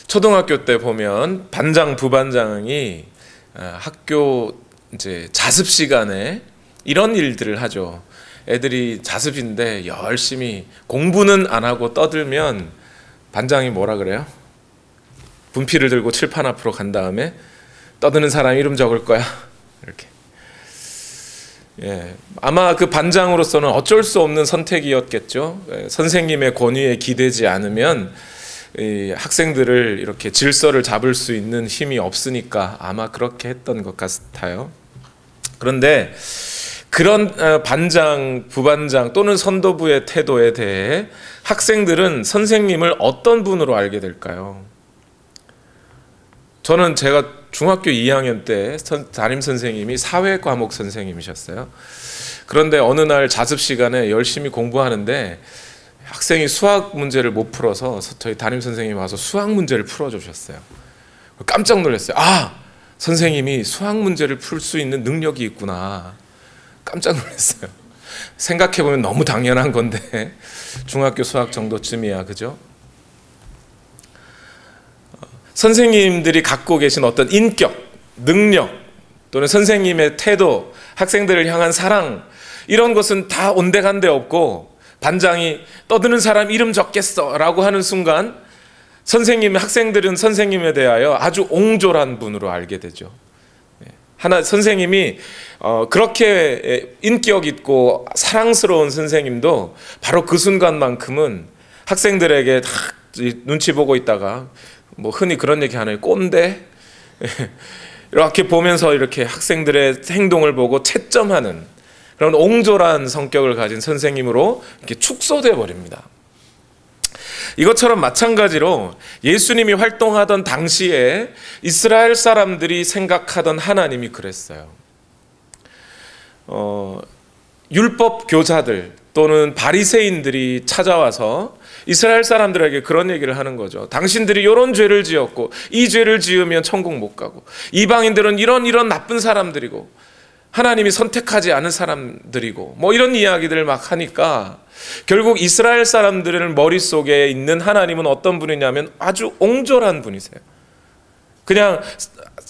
초등학교 때 보면 반장, 부반장이 학교 이제 자습 시간에 이런 일들을 하죠. 애들이 자습인데 열심히 공부는 안 하고 떠들면 반장이 뭐라 그래요? 분필을 들고 칠판 앞으로 간 다음에 떠드는 사람 이름 적을 거야. 이렇게. 예, 아마 그 반장으로서는 어쩔 수 없는 선택이었겠죠. 선생님의 권위에 기대지 않으면 이 학생들을 이렇게 질서를 잡을 수 있는 힘이 없으니까 아마 그렇게 했던 것 같아요. 그런데 그런 반장, 부반장 또는 선도부의 태도에 대해 학생들은 선생님을 어떤 분으로 알게 될까요? 저는 제가 중학교 2학년 때 담임 선생님이 사회 과목 선생님이셨어요. 그런데 어느 날 자습 시간에 열심히 공부하는데 학생이 수학 문제를 못 풀어서 저희 담임 선생님이 와서 수학 문제를 풀어주셨어요. 깜짝 놀랐어요. 아! 선생님이 수학 문제를 풀 수 있는 능력이 있구나. 깜짝 놀랐어요. 생각해보면 너무 당연한 건데 중학교 수학 정도쯤이야, 그죠? 선생님들이 갖고 계신 어떤 인격, 능력 또는 선생님의 태도, 학생들을 향한 사랑 이런 것은 다 온데간데 없고 반장이 떠드는 사람 이름 적겠어 라고 하는 순간 학생들은 선생님에 대하여 아주 옹졸한 분으로 알게 되죠. 선생님이 그렇게 인격 있고 사랑스러운 선생님도 바로 그 순간만큼은 학생들에게 다 눈치 보고 있다가 뭐 흔히 그런 얘기 하나요? 꼰대? 이렇게 보면서 이렇게 학생들의 행동을 보고 채점하는 그런 옹졸한 성격을 가진 선생님으로 이렇게 축소돼 버립니다. 이것처럼 마찬가지로 예수님이 활동하던 당시에 이스라엘 사람들이 생각하던 하나님이 그랬어요. 율법 교사들 또는 바리새인들이 찾아와서 이스라엘 사람들에게 그런 얘기를 하는 거죠. 당신들이 이런 죄를 지었고 이 죄를 지으면 천국 못 가고 이방인들은 이런 나쁜 사람들이고 하나님이 선택하지 않은 사람들이고 뭐 이런 이야기들을 막 하니까 결국 이스라엘 사람들의 머릿속에 있는 하나님은 어떤 분이냐면 아주 옹졸한 분이세요. 그냥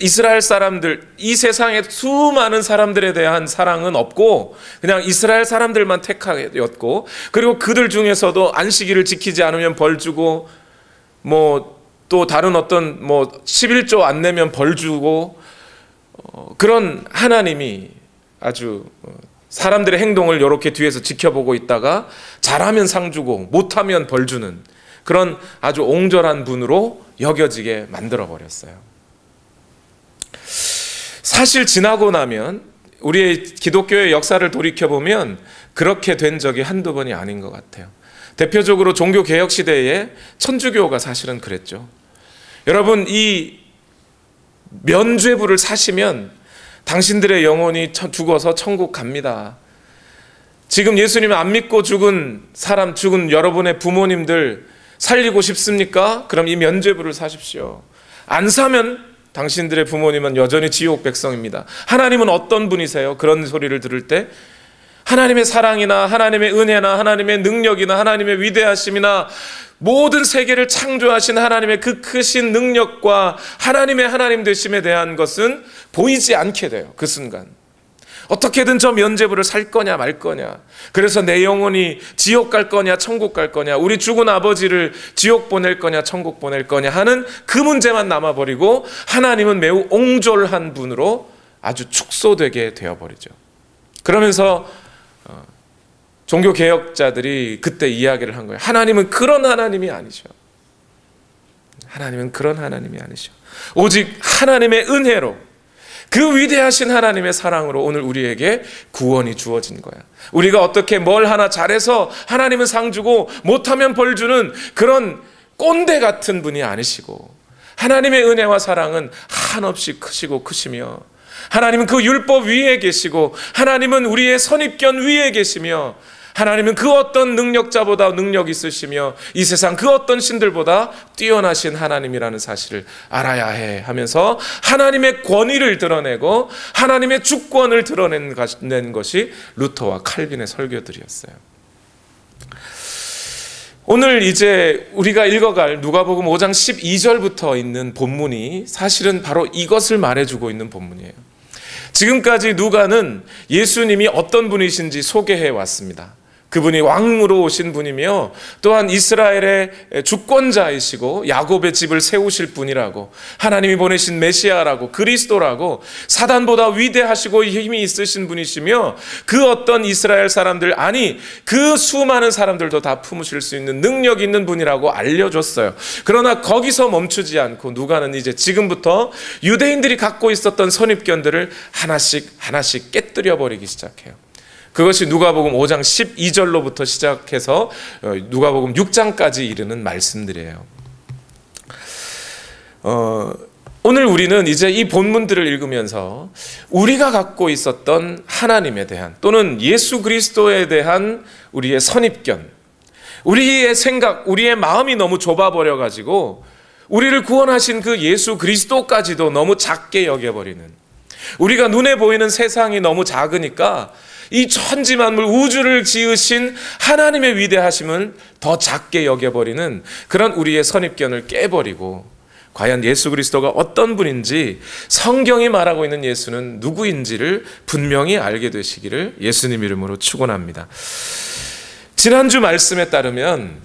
이스라엘 사람들, 이 세상에 수많은 사람들에 대한 사랑은 없고 그냥 이스라엘 사람들만 택하였고 그리고 그들 중에서도 안식일을 지키지 않으면 벌 주고 뭐 또 다른 어떤 뭐 11조 안 내면 벌 주고 그런 하나님이 아주 사람들의 행동을 이렇게 뒤에서 지켜보고 있다가 잘하면 상 주고 못하면 벌 주는 그런 아주 옹졸한 분으로 여겨지게 만들어 버렸어요. 사실 지나고 나면 우리의 기독교의 역사를 돌이켜보면 그렇게 된 적이 한두 번이 아닌 것 같아요. 대표적으로 종교개혁 시대에 천주교가 사실은 그랬죠. 여러분, 이 면죄부를 사시면 당신들의 영혼이 죽어서 천국 갑니다. 지금 예수님 안 믿고 죽은 여러분의 부모님들 살리고 싶습니까? 그럼 이 면죄부를 사십시오. 안 사면 당신들의 부모님은 여전히 지옥 백성입니다. 하나님은 어떤 분이세요? 그런 소리를 들을 때 하나님의 사랑이나 하나님의 은혜나 하나님의 능력이나 하나님의 위대하심이나 모든 세계를 창조하신 하나님의 그 크신 능력과 하나님의 하나님 되심에 대한 것은 보이지 않게 돼요. 그 순간 어떻게든 저 면죄부를 살 거냐 말 거냐, 그래서 내 영혼이 지옥 갈 거냐 천국 갈 거냐, 우리 죽은 아버지를 지옥 보낼 거냐 천국 보낼 거냐 하는 그 문제만 남아버리고 하나님은 매우 옹졸한 분으로 아주 축소되게 되어버리죠. 그러면서 종교개혁자들이 그때 이야기를 한 거예요. 하나님은 그런 하나님이 아니셔. 하나님은 그런 하나님이 아니셔. 오직 하나님의 은혜로, 그 위대하신 하나님의 사랑으로 오늘 우리에게 구원이 주어진 거야. 우리가 어떻게 뭘 하나 잘해서 하나님은 상 주고 못하면 벌 주는 그런 꼰대 같은 분이 아니시고, 하나님의 은혜와 사랑은 한없이 크시고 크시며, 하나님은 그 율법 위에 계시고, 하나님은 우리의 선입견 위에 계시며, 하나님은 그 어떤 능력자보다 능력 있으시며 이 세상 그 어떤 신들보다 뛰어나신 하나님이라는 사실을 알아야 해 하면서 하나님의 권위를 드러내고 하나님의 주권을 드러낸 것이 루터와 칼빈의 설교들이었어요. 오늘 이제 우리가 읽어갈 누가복음 5장 12절부터 있는 본문이 사실은 바로 이것을 말해주고 있는 본문이에요. 지금까지 누가는 예수님이 어떤 분이신지 소개해 왔습니다. 그분이 왕으로 오신 분이며 또한 이스라엘의 주권자이시고 야곱의 집을 세우실 분이라고, 하나님이 보내신 메시아라고, 그리스도라고, 사단보다 위대하시고 힘이 있으신 분이시며 그 어떤 이스라엘 사람들, 아니 그 수많은 사람들도 다 품으실 수 있는 능력 있는 분이라고 알려줬어요. 그러나 거기서 멈추지 않고 누가는 이제 지금부터 유대인들이 갖고 있었던 선입견들을 하나씩 깨뜨려 버리기 시작해요. 그것이 누가복음 5장 12절로부터 시작해서 누가복음 6장까지 이르는 말씀들이에요. 오늘 우리는 이제 이 본문들을 읽으면서 우리가 갖고 있었던 하나님에 대한, 또는 예수 그리스도에 대한 우리의 선입견, 우리의 생각, 우리의 마음이 너무 좁아버려가지고 우리를 구원하신 그 예수 그리스도까지도 너무 작게 여겨버리는, 우리가 눈에 보이는 세상이 너무 작으니까 이 천지만물 우주를 지으신 하나님의 위대하심을 더 작게 여겨버리는 그런 우리의 선입견을 깨버리고, 과연 예수 그리스도가 어떤 분인지, 성경이 말하고 있는 예수는 누구인지를 분명히 알게 되시기를 예수님 이름으로 축원합니다. 지난주 말씀에 따르면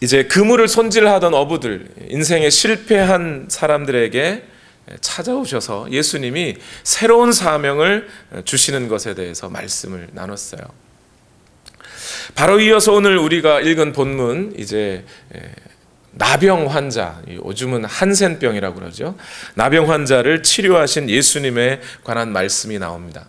이제 그물을 손질하던 어부들, 인생에 실패한 사람들에게 찾아오셔서 예수님이 새로운 사명을 주시는 것에 대해서 말씀을 나눴어요. 바로 이어서 오늘 우리가 읽은 본문, 이제 나병 환자, 요즘은 한센병이라고 그러죠. 나병 환자를 치료하신 예수님에 관한 말씀이 나옵니다.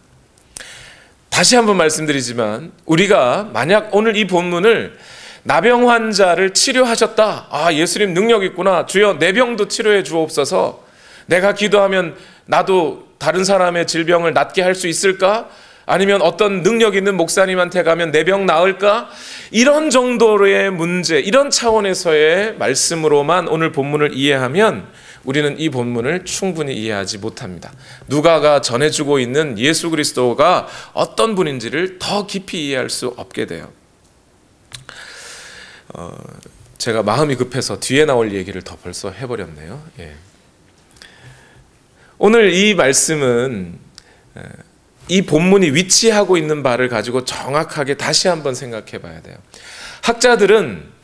다시 한번 말씀드리지만 우리가 만약 오늘 이 본문을 나병 환자를 치료하셨다, 아 예수님 능력 있구나, 주여 내 병도 치료해 주옵소서, 내가 기도하면 나도 다른 사람의 질병을 낫게 할 수 있을까? 아니면 어떤 능력 있는 목사님한테 가면 내 병 나을까? 이런 정도의 문제, 이런 차원에서의 말씀으로만 오늘 본문을 이해하면 우리는 이 본문을 충분히 이해하지 못합니다. 누가가 전해주고 있는 예수 그리스도가 어떤 분인지를 더 깊이 이해할 수 없게 돼요. 제가 마음이 급해서 뒤에 나올 얘기를 더 벌써 해버렸네요. 예. 오늘 이 말씀은 이 본문이 위치하고 있는 바를 가지고 정확하게 다시 한번 생각해 봐야 돼요. 학자들은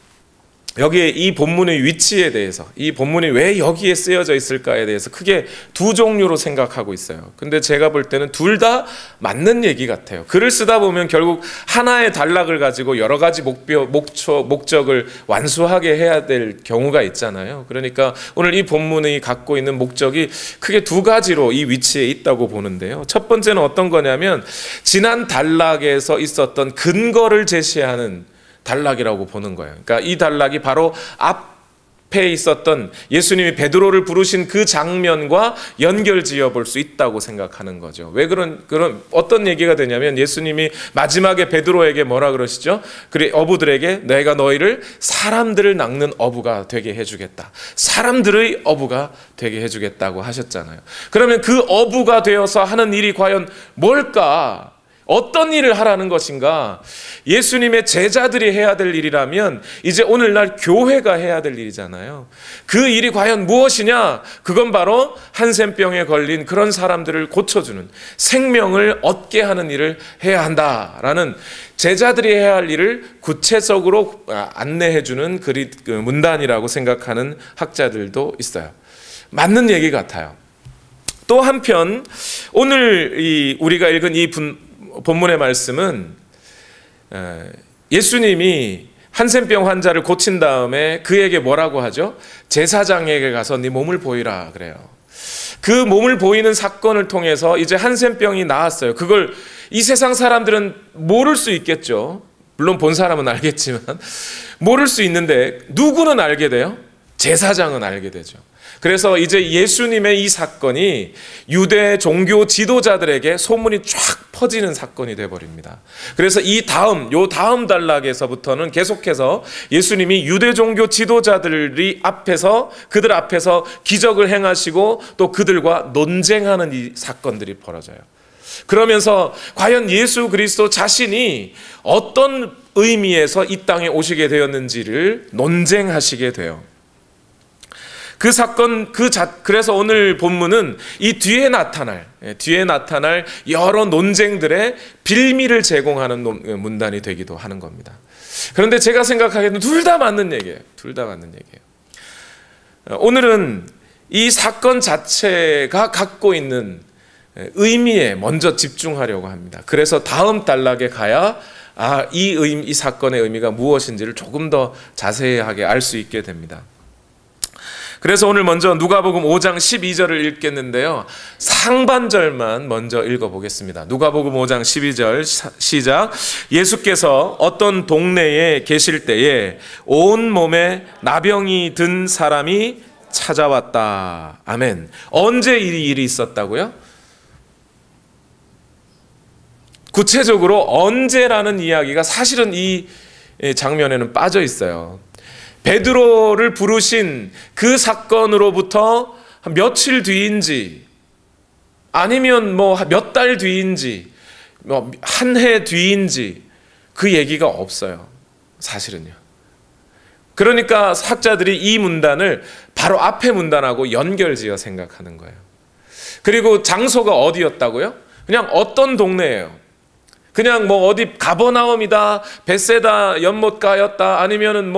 여기에 이 본문의 위치에 대해서, 이 본문이 왜 여기에 쓰여져 있을까에 대해서 크게 두 종류로 생각하고 있어요. 근데 제가 볼 때는 둘 다 맞는 얘기 같아요. 글을 쓰다 보면 결국 하나의 단락을 가지고 여러 가지 목적을 완수하게 해야 될 경우가 있잖아요. 그러니까 오늘 이 본문이 갖고 있는 목적이 크게 두 가지로 이 위치에 있다고 보는데요. 첫 번째는 어떤 거냐면 지난 단락에서 있었던 근거를 제시하는 단락이라고 보는 거예요. 그러니까 이 단락이 바로 앞에 있었던 예수님이 베드로를 부르신 그 장면과 연결지어 볼 수 있다고 생각하는 거죠. 왜 그런 어떤 얘기가 되냐면 예수님이 마지막에 베드로에게 뭐라 그러시죠? 그래 어부들에게 내가 너희를 사람들을 낚는 어부가 되게 해주겠다. 사람들의 어부가 되게 해주겠다고 하셨잖아요. 그러면 그 어부가 되어서 하는 일이 과연 뭘까? 어떤 일을 하라는 것인가? 예수님의 제자들이 해야 될 일이라면 이제 오늘날 교회가 해야 될 일이잖아요. 그 일이 과연 무엇이냐? 그건 바로 한센병에 걸린 그런 사람들을 고쳐주는, 생명을 얻게 하는 일을 해야 한다라는, 제자들이 해야 할 일을 구체적으로 안내해주는 그 문단이라고 생각하는 학자들도 있어요. 맞는 얘기 같아요. 또 한편 오늘 우리가 읽은 이 본문의 말씀은 예수님이 한센병 환자를 고친 다음에 그에게 뭐라고 하죠? 제사장에게 가서 네 몸을 보이라 그래요. 그 몸을 보이는 사건을 통해서 이제 한센병이 나았어요. 그걸 이 세상 사람들은 모를 수 있겠죠. 물론 본 사람은 알겠지만 모를 수 있는데 누구는 알게 돼요? 제사장은 알게 되죠. 그래서 이제 예수님의 이 사건이 유대 종교 지도자들에게 소문이 쫙 퍼지는 사건이 되어버립니다. 그래서 요 다음 단락에서부터는 계속해서 예수님이 유대 종교 지도자들이 그들 앞에서 기적을 행하시고 또 그들과 논쟁하는 이 사건들이 벌어져요. 그러면서 과연 예수 그리스도 자신이 어떤 의미에서 이 땅에 오시게 되었는지를 논쟁하시게 돼요. 그 사건, 그래서 오늘 본문은 이 뒤에 나타날 여러 논쟁들의 빌미를 제공하는 문단이 되기도 하는 겁니다. 그런데 제가 생각하기에는 둘 다 맞는 얘기예요. 둘 다 맞는 얘기예요. 오늘은 이 사건 자체가 갖고 있는 의미에 먼저 집중하려고 합니다. 그래서 다음 단락에 가야 이 사건의 의미가 무엇인지를 조금 더 자세하게 알 수 있게 됩니다. 그래서 오늘 먼저 누가복음 5장 12절을 읽겠는데요. 상반절만 먼저 읽어보겠습니다. 누가복음 5장 12절 시작. 예수께서 어떤 동네에 계실 때에 온 몸에 나병이 든 사람이 찾아왔다. 아멘. 언제 이 일이 있었다고요? 구체적으로 언제라는 이야기가 사실은 이 장면에는 빠져 있어요. 베드로를 부르신 그 사건으로부터 며칠 뒤인지 아니면 몇 달 뒤인지 한 해 뒤인지 그 얘기가 없어요. 사실은요. 그러니까 학자들이 이 문단을 바로 앞에 문단하고 연결지어 생각하는 거예요. 그리고 장소가 어디였다고요? 그냥 어떤 동네예요. 그냥 어디 가버나움이다, 벳세다 연못가였다, 아니면은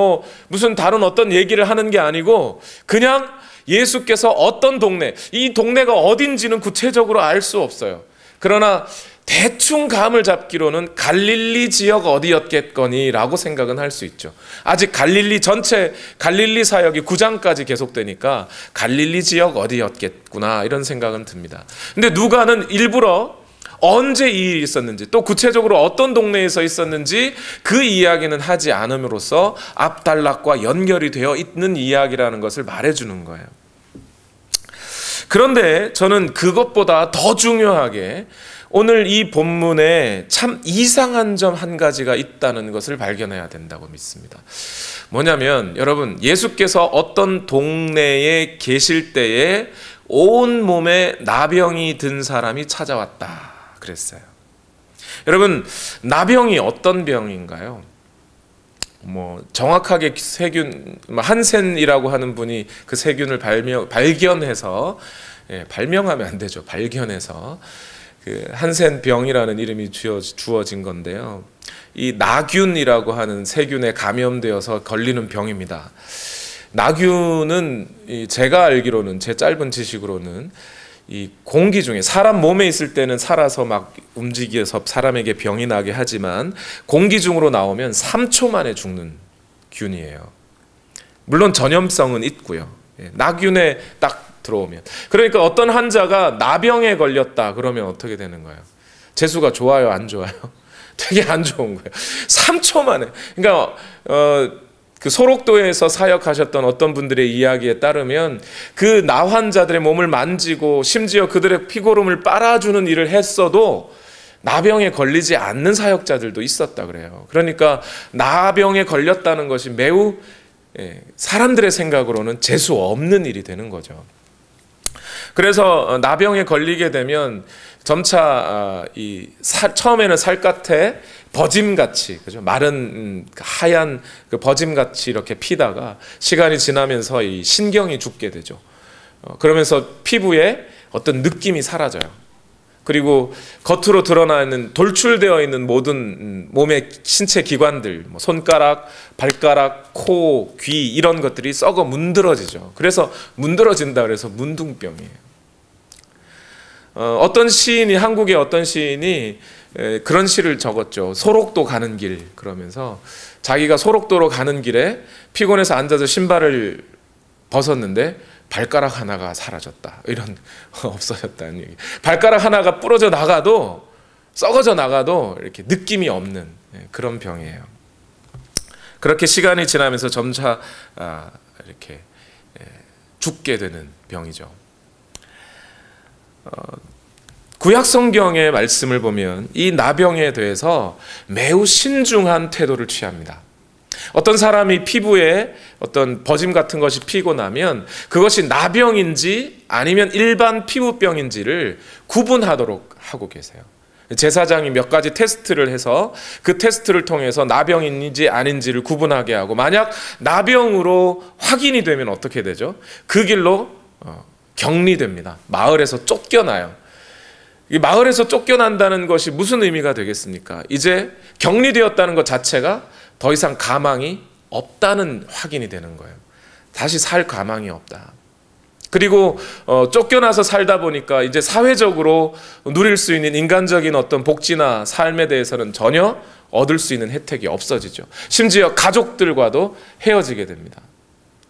무슨 다른 어떤 얘기를 하는 게 아니고 그냥 예수께서 어떤 동네, 이 동네가 어딘지는 구체적으로 알 수 없어요. 그러나 대충 감을 잡기로는 갈릴리 지역 어디였겠거니라고 생각은 할 수 있죠. 아직 전체 갈릴리 사역이 9장까지 계속되니까 갈릴리 지역 어디였겠구나 이런 생각은 듭니다. 근데 누가는 일부러 언제 이 일이 있었는지 또 구체적으로 어떤 동네에서 있었는지 그 이야기는 하지 않음으로써 앞단락과 연결이 되어 있는 이야기라는 것을 말해주는 거예요. 그런데 저는 그것보다 더 중요하게 오늘 이 본문에 참 이상한 점 한 가지가 있다는 것을 발견해야 된다고 믿습니다. 뭐냐면 여러분, 예수께서 어떤 동네에 계실 때에 온 몸에 나병이 든 사람이 찾아왔다 그랬어요. 여러분, 나병이 어떤 병인가요? 정확하게 세균, 한센이라고 하는 분이 그 세균을 발견해서, 발명하면 안 되죠. 발견해서 그 한센병이라는 이름이 주어진 건데요. 이 나균이라고 하는 세균에 감염되어서 걸리는 병입니다. 나균은 제가 알기로는, 제 짧은 지식으로는 이 공기 중에, 사람 몸에 있을 때는 살아서 막 움직여서 사람에게 병이 나게 하지만 공기 중으로 나오면 3초 만에 죽는 균이에요. 물론 전염성은 있고요. 나균에 딱 들어오면. 그러니까 어떤 환자가 나병에 걸렸다 그러면 어떻게 되는 거예요? 재수가 좋아요, 안 좋아요? 되게 안 좋은 거예요. 3초 만에. 그러니까 그 소록도에서 사역하셨던 어떤 분들의 이야기에 따르면 그 나 환자들의 몸을 만지고 심지어 그들의 피고름을 빨아주는 일을 했어도 나병에 걸리지 않는 사역자들도 있었다 그래요. 그러니까 나병에 걸렸다는 것이 매우 사람들의 생각으로는 재수 없는 일이 되는 거죠. 그래서 나병에 걸리게 되면 점차 처음에는 살갗에 버짐같이, 그죠? 마른 하얀 그 버짐같이 이렇게 피다가 시간이 지나면서 이 신경이 죽게 되죠. 그러면서 피부에 어떤 느낌이 사라져요. 그리고 겉으로 드러나 있는, 돌출되어 있는 모든 몸의 신체 기관들, 손가락, 발가락, 코, 귀 이런 것들이 썩어 문드러지죠. 그래서 문드러진다 그래서 문둥병이에요. 어떤 시인이, 한국의 어떤 시인이 그런 시를 적었죠. 소록도 가는 길, 그러면서 자기가 소록도로 가는 길에 피곤해서 앉아서 신발을 벗었는데 발가락 하나가 사라졌다, 이런 없어졌다는 얘기. 발가락 하나가 부러져 나가도, 썩어져 나가도 이렇게 느낌이 없는 그런 병이에요. 그렇게 시간이 지나면서 점차 이렇게 죽게 되는 병이죠. 구약 성경의 말씀을 보면 이 나병에 대해서 매우 신중한 태도를 취합니다. 어떤 사람이 피부에 어떤 버짐 같은 것이 피고 나면 그것이 나병인지 아니면 일반 피부병인지를 구분하도록 하고 계세요. 제사장이 몇 가지 테스트를 해서 그 테스트를 통해서 나병인지 아닌지를 구분하게 하고, 만약 나병으로 확인이 되면 어떻게 되죠? 그 길로 격리됩니다. 마을에서 쫓겨나요. 이 마을에서 쫓겨난다는 것이 무슨 의미가 되겠습니까? 이제 격리되었다는 것 자체가 더 이상 가망이 없다는 확인이 되는 거예요. 다시 살 가망이 없다. 그리고 쫓겨나서 살다 보니까 이제 사회적으로 누릴 수 있는 인간적인 어떤 복지나 삶에 대해서는 전혀 얻을 수 있는 혜택이 없어지죠. 심지어 가족들과도 헤어지게 됩니다.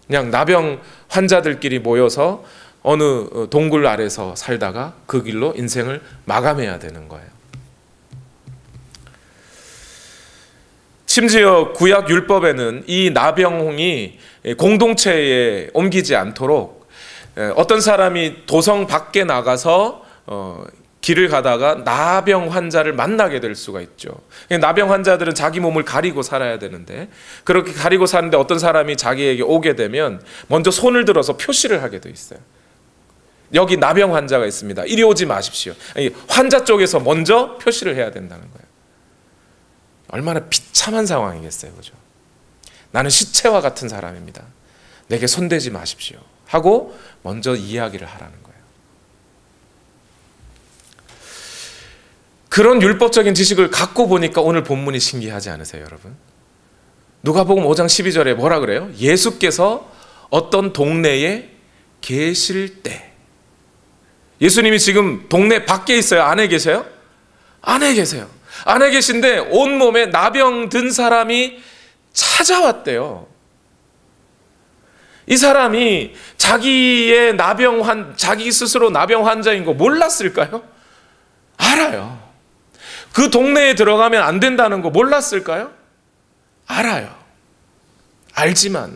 그냥 나병 환자들끼리 모여서 어느 동굴 아래서 살다가 그 길로 인생을 마감해야 되는 거예요. 심지어 구약 율법에는 이 나병이 공동체에 옮기지 않도록 어떤 사람이 도성 밖에 나가서 길을 가다가 나병 환자를 만나게 될 수가 있죠. 나병 환자들은 자기 몸을 가리고 살아야 되는데, 그렇게 가리고 사는데 어떤 사람이 자기에게 오게 되면 먼저 손을 들어서 표시를 하게 돼 있어요. 여기 나병 환자가 있습니다. 이리 오지 마십시오. 환자 쪽에서 먼저 표시를 해야 된다는 거예요. 얼마나 비참한 상황이겠어요, 그죠? 나는 시체와 같은 사람입니다. 내게 손대지 마십시오 하고 먼저 이야기를 하라는 거예요. 그런 율법적인 지식을 갖고 보니까 오늘 본문이 신기하지 않으세요, 여러분? 누가복음 5장 12절에 뭐라 그래요? 예수께서 어떤 동네에 계실 때. 예수님이 지금 동네 밖에 있어요? 안에 계세요? 안에 계세요. 안에 계신데 온몸에 나병 든 사람이 찾아왔대요. 이 사람이 자기 스스로 나병 환자인 거 몰랐을까요? 알아요. 그 동네에 들어가면 안 된다는 거 몰랐을까요? 알아요. 알지만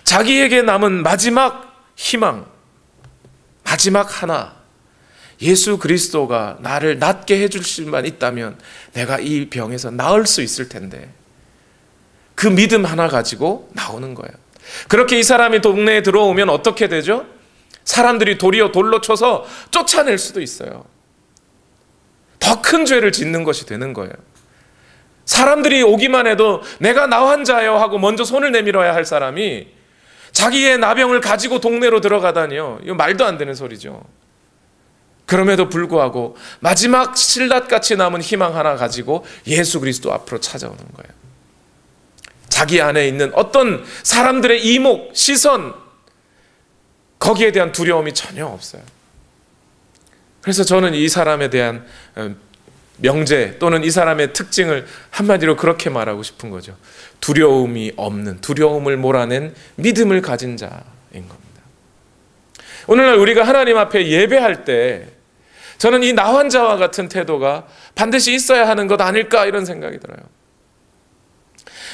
자기에게 남은 마지막 희망, 마지막 하나, 예수 그리스도가 나를 낫게 해줄 수만 있다면 내가 이 병에서 나을 수 있을 텐데, 그 믿음 하나 가지고 나오는 거예요. 그렇게 이 사람이 동네에 들어오면 어떻게 되죠? 사람들이 도리어 돌로 쳐서 쫓아낼 수도 있어요. 더 큰 죄를 짓는 것이 되는 거예요. 사람들이 오기만 해도 내가 나 환자예요 하고 먼저 손을 내밀어야 할 사람이 자기의 나병을 가지고 동네로 들어가다니요. 이거 말도 안 되는 소리죠. 그럼에도 불구하고 마지막 실낱같이 남은 희망 하나 가지고 예수 그리스도 앞으로 찾아오는 거예요. 자기 안에 있는 어떤 사람들의 이목, 시선, 거기에 대한 두려움이 전혀 없어요. 그래서 저는 이 사람에 대한 명제 또는 이 사람의 특징을 한마디로 그렇게 말하고 싶은 거죠. 두려움이 없는, 두려움을 몰아낸 믿음을 가진 자인 겁니다. 오늘날 우리가 하나님 앞에 예배할 때 저는 이 나 환자와 같은 태도가 반드시 있어야 하는 것 아닐까, 이런 생각이 들어요.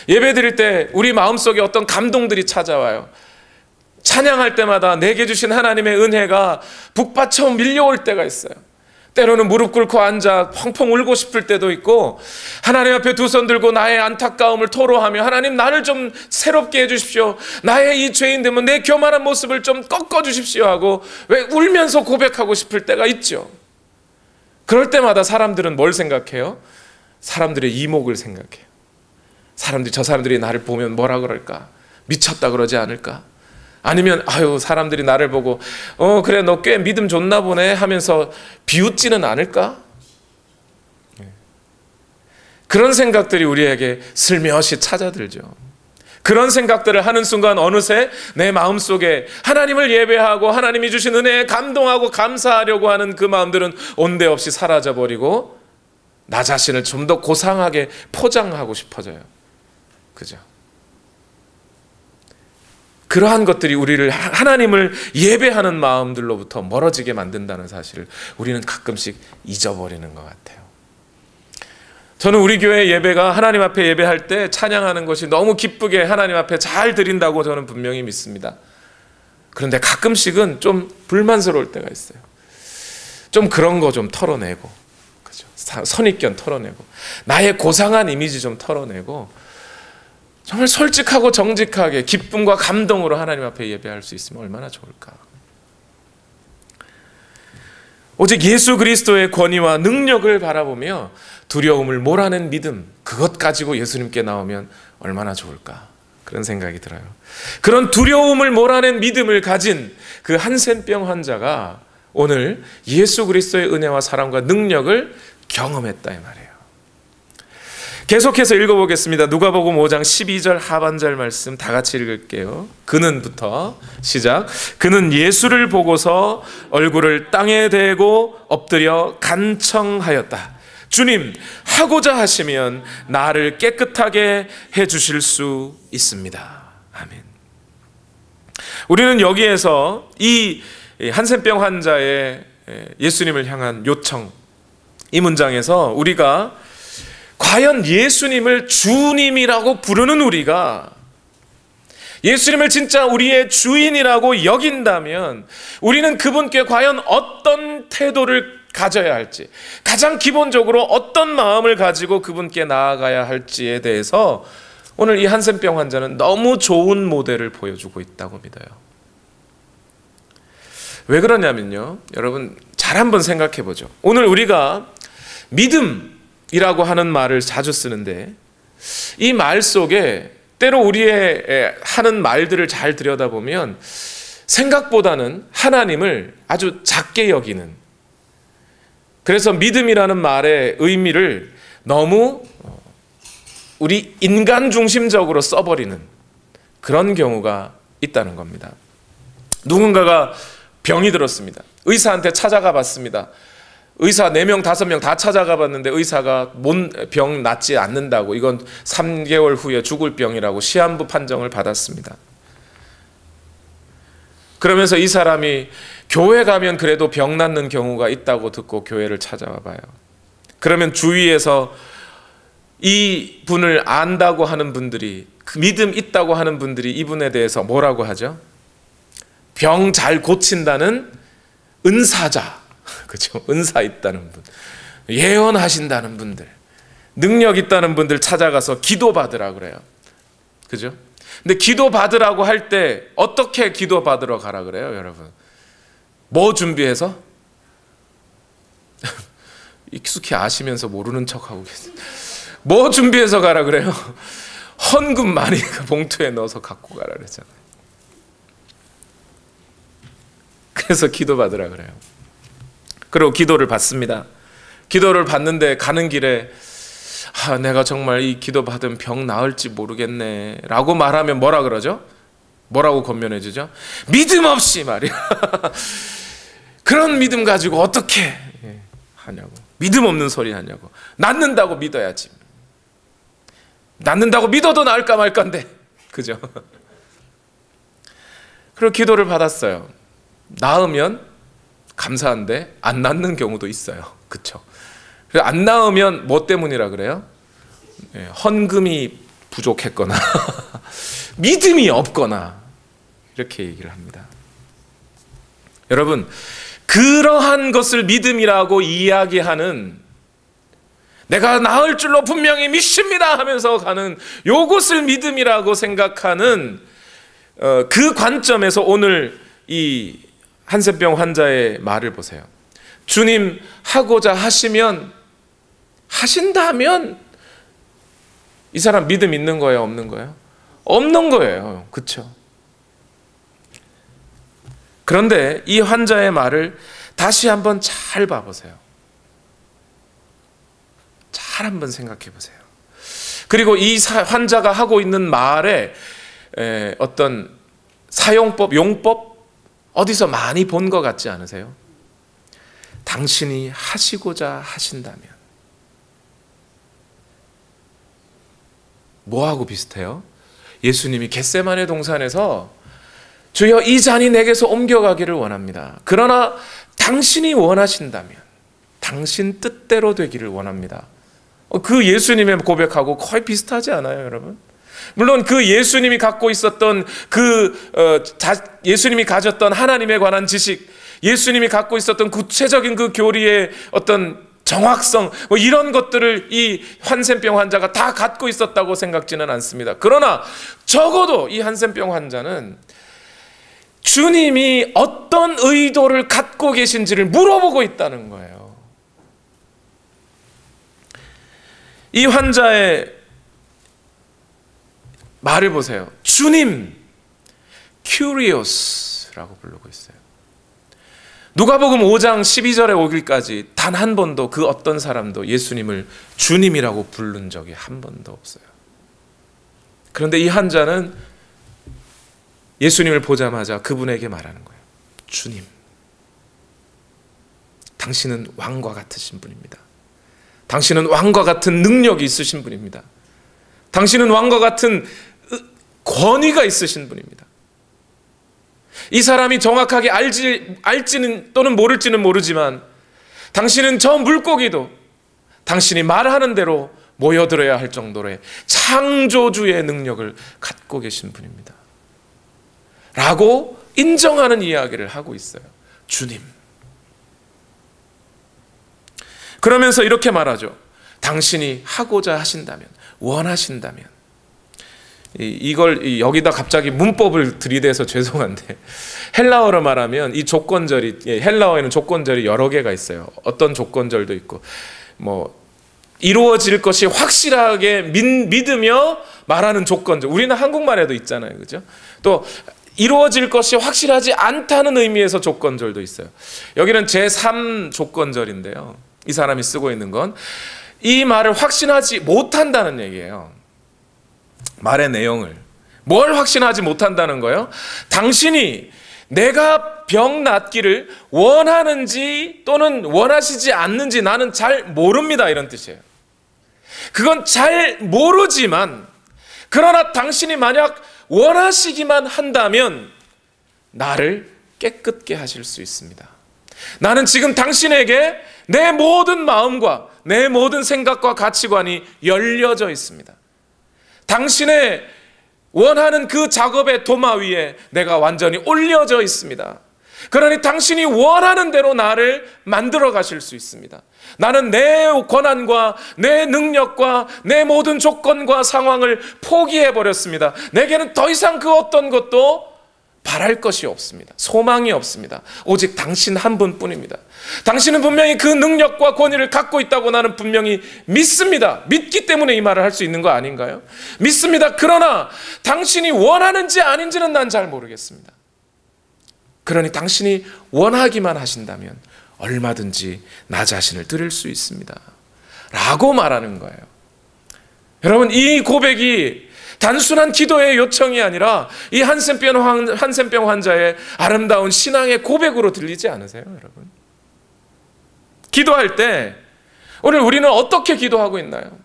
예배 드릴 때 우리 마음속에 어떤 감동들이 찾아와요. 찬양할 때마다 내게 주신 하나님의 은혜가 북받쳐 밀려올 때가 있어요. 때로는 무릎 꿇고 앉아 펑펑 울고 싶을 때도 있고, 하나님 앞에 두 손 들고 나의 안타까움을 토로하며 하나님 나를 좀 새롭게 해주십시오, 나의 이 죄인됨은 내 교만한 모습을 좀 꺾어주십시오 하고 왜 울면서 고백하고 싶을 때가 있죠. 그럴 때마다 사람들은 뭘 생각해요? 사람들의 이목을 생각해요. 저 사람들이 나를 보면 뭐라 그럴까? 미쳤다 그러지 않을까? 아니면 아유, 사람들이 나를 보고 그래 너 꽤 믿음 좋나 보네 하면서 비웃지는 않을까? 그런 생각들이 우리에게 슬며시 찾아들죠. 그런 생각들을 하는 순간 어느새 내 마음속에 하나님을 예배하고 하나님이 주신 은혜에 감동하고 감사하려고 하는 그 마음들은 온데없이 사라져버리고 나 자신을 좀 더 고상하게 포장하고 싶어져요. 그죠? 그러한 것들이 우리를 하나님을 예배하는 마음들로부터 멀어지게 만든다는 사실을 우리는 가끔씩 잊어버리는 것 같아요. 저는 우리 교회 예배가 하나님 앞에 예배할 때 찬양하는 것이 너무 기쁘게 하나님 앞에 잘 드린다고 저는 분명히 믿습니다. 그런데 가끔씩은 좀 불만스러울 때가 있어요. 좀 그런 거 좀 털어내고, 그죠? 선입견 털어내고, 나의 고상한 이미지 좀 털어내고, 정말 솔직하고 정직하게 기쁨과 감동으로 하나님 앞에 예배할 수 있으면 얼마나 좋을까. 오직 예수 그리스도의 권위와 능력을 바라보며 두려움을 몰아낸 믿음, 그것 가지고 예수님께 나오면 얼마나 좋을까, 그런 생각이 들어요. 그런 두려움을 몰아낸 믿음을 가진 그 한센병 환자가 오늘 예수 그리스도의 은혜와 사랑과 능력을 경험했다 이 말이에요. 계속해서 읽어보겠습니다. 누가복음 5장 12절 하반절 말씀 다 같이 읽을게요. 그는부터 시작. 그는 예수를 보고서 얼굴을 땅에 대고 엎드려 간청하였다. 주님, 하고자 하시면 나를 깨끗하게 해주실 수 있습니다. 아멘. 우리는 여기에서 이 한센병 환자의 예수님을 향한 요청, 이 문장에서 우리가 과연 예수님을 주님이라고 부르는 우리가 예수님을 진짜 우리의 주인이라고 여긴다면 우리는 그분께 과연 어떤 태도를 가져야 할지, 가장 기본적으로 어떤 마음을 가지고 그분께 나아가야 할지에 대해서 오늘 이 한센병 환자는 너무 좋은 모델을 보여주고 있다고 믿어요. 왜 그러냐면요, 여러분 잘 한번 생각해 보죠. 오늘 우리가 믿음이라고 하는 말을 자주 쓰는데 이 말 속에 때로 우리의 하는 말들을 잘 들여다보면 생각보다는 하나님을 아주 작게 여기는, 그래서 믿음이라는 말의 의미를 너무 우리 인간 중심적으로 써버리는 그런 경우가 있다는 겁니다. 누군가가 병이 들었습니다. 의사한테 찾아가 봤습니다. 의사 4명, 5명 다 찾아가 봤는데 의사가 병 낫지 않는다고, 이건 3개월 후에 죽을 병이라고 시한부 판정을 받았습니다. 그러면서 이 사람이 교회 가면 그래도 병 낫는 경우가 있다고 듣고 교회를 찾아와 봐요. 그러면 주위에서 이 분을 안다고 하는 분들이, 믿음 있다고 하는 분들이 이분에 대해서 뭐라고 하죠? 병 잘 고친다는 은사자, 그렇죠? 은사 있다는 분, 예언하신다는 분들, 능력 있다는 분들 찾아가서 기도 받으라 그래요. 그죠? 근데 기도 받으라고 할 때 어떻게 기도 받으러 가라 그래요, 여러분? 뭐 준비해서? 익숙히 아시면서 모르는 척하고 계세요. 뭐 준비해서 가라 그래요? 헌금 많이 봉투에 넣어서 갖고 가라 그랬잖아요. 그래서 기도 받으라 그래요. 그리고 기도를 받습니다. 기도를 받는데 가는 길에 내가 정말 이 기도 받으면 병 나을지 모르겠네 라고 말하면 뭐라 그러죠? 뭐라고 권면해 주죠? 믿음 없이 말이야. 그런 믿음 가지고 어떻게 하냐고. 믿음 없는 소리 하냐고. 낫는다고 믿어야지. 낫는다고 믿어도 나을까 말까인데, 그죠? 그리고 기도를 받았어요. 나으면 감사한데 안 낫는 경우도 있어요. 그렇죠? 안 나으면 뭐 때문이라 그래요? 헌금이 부족했거나 믿음이 없거나 이렇게 얘기를 합니다. 여러분, 그러한 것을 믿음이라고 이야기하는, 내가 나을 줄로 분명히 믿습니다 하면서 가는 요것을 믿음이라고 생각하는 그 관점에서 오늘 이 한센병 환자의 말을 보세요. 주님, 하고자 하시면, 하신다면 이 사람 믿음 있는 거예요, 없는 거예요? 없는 거예요. 그렇죠? 그런데 이 환자의 말을 다시 한번 잘 봐보세요. 잘 한번 생각해 보세요. 그리고 이 환자가 하고 있는 말에 어떤 사용법, 용법 어디서 많이 본 것 같지 않으세요? 당신이 하시고자 하신다면. 뭐하고 비슷해요? 예수님이 겟세마네 동산에서 주여 이 잔이 내게서 옮겨가기를 원합니다. 그러나 당신이 원하신다면 당신 뜻대로 되기를 원합니다. 그 예수님의 고백하고 거의 비슷하지 않아요, 여러분? 물론 그 예수님이 갖고 있었던 예수님이 가졌던 하나님에 관한 지식, 예수님이 갖고 있었던 구체적인 그 교리의 어떤 정확성, 이런 것들을 이 한센병 환자가 다 갖고 있었다고 생각지는 않습니다. 그러나 적어도 이 한센병 환자는 주님이 어떤 어떤 의도를 갖고 계신지를 물어보고 있다는 거예요. 이 환자의 말을 보세요. 주님, curious라고 부르고 있어요. 누가복음 5장 12절에 오길까지 단 한 번도 그 어떤 사람도 예수님을 주님이라고 부른 적이 한 번도 없어요. 그런데 이 환자는 예수님을 보자마자 그분에게 말하는 거예요. 주님, 당신은 왕과 같으신 분입니다. 당신은 왕과 같은 능력이 있으신 분입니다. 당신은 왕과 같은 권위가 있으신 분입니다. 이 사람이 정확하게 알지는 또는 모를지는 모르지만 당신은 저 물고기도 당신이 말하는 대로 모여들어야 할 정도의 창조주의 능력을 갖고 계신 분입니다. 라고 인정하는 이야기를 하고 있어요. 주님. 그러면서 이렇게 말하죠. 당신이 하고자 하신다면, 원하신다면. 이걸 여기다 갑자기 문법을 들이대서 죄송한데 헬라어로 말하면 이 조건절이, 헬라어에는 조건절이 여러 개가 있어요. 어떤 조건절도 있고 이루어질 것이 확실하게 믿으며 말하는 조건절. 우리는 한국말에도 있잖아요, 그죠? 또 이루어질 것이 확실하지 않다는 의미에서 조건절도 있어요. 여기는 제3 조건절인데요. 이 사람이 쓰고 있는 건 이 말을 확신하지 못한다는 얘기예요. 말의 내용을. 뭘 확신하지 못한다는 거예요? 당신이 내가 병 낫기를 원하는지 또는 원하시지 않는지 나는 잘 모릅니다, 이런 뜻이에요. 그건 잘 모르지만 그러나 당신이 만약 원하시기만 한다면 나를 깨끗게 하실 수 있습니다. 나는 지금 당신에게 내 모든 마음과 내 모든 생각과 가치관이 열려져 있습니다. 당신의 원하는 그 작업의 도마 위에 내가 완전히 올려져 있습니다. 그러니 당신이 원하는 대로 나를 만들어 가실 수 있습니다. 나는 내 권한과 내 능력과 내 모든 조건과 상황을 포기해 버렸습니다. 내게는 더 이상 그 어떤 것도 바랄 것이 없습니다. 소망이 없습니다. 오직 당신 한 분뿐입니다. 당신은 분명히 그 능력과 권위를 갖고 있다고 나는 분명히 믿습니다. 믿기 때문에 이 말을 할 수 있는 거 아닌가요? 믿습니다. 그러나 당신이 원하는지 아닌지는 난 잘 모르겠습니다. 그러니 당신이 원하기만 하신다면 얼마든지 나 자신을 드릴 수 있습니다. 라고 말하는 거예요. 여러분, 이 고백이 단순한 기도의 요청이 아니라 이 한센병 환자의 아름다운 신앙의 고백으로 들리지 않으세요, 여러분? 기도할 때 오늘 우리는 어떻게 기도하고 있나요?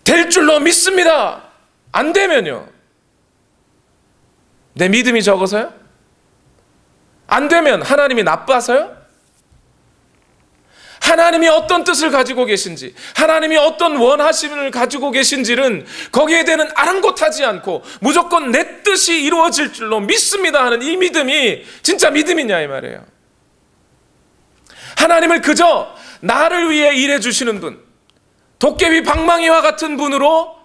될 줄로 믿습니다. 안 되면요? 내 믿음이 적어서요? 안 되면 하나님이 나빠서요? 하나님이 어떤 뜻을 가지고 계신지, 하나님이 어떤 원하심을 가지고 계신지는 거기에 대한 아랑곳하지 않고 무조건 내 뜻이 이루어질 줄로 믿습니다 하는 이 믿음이 진짜 믿음이냐 이 말이에요. 하나님을 그저 나를 위해 일해 주시는 분, 도깨비 방망이와 같은 분으로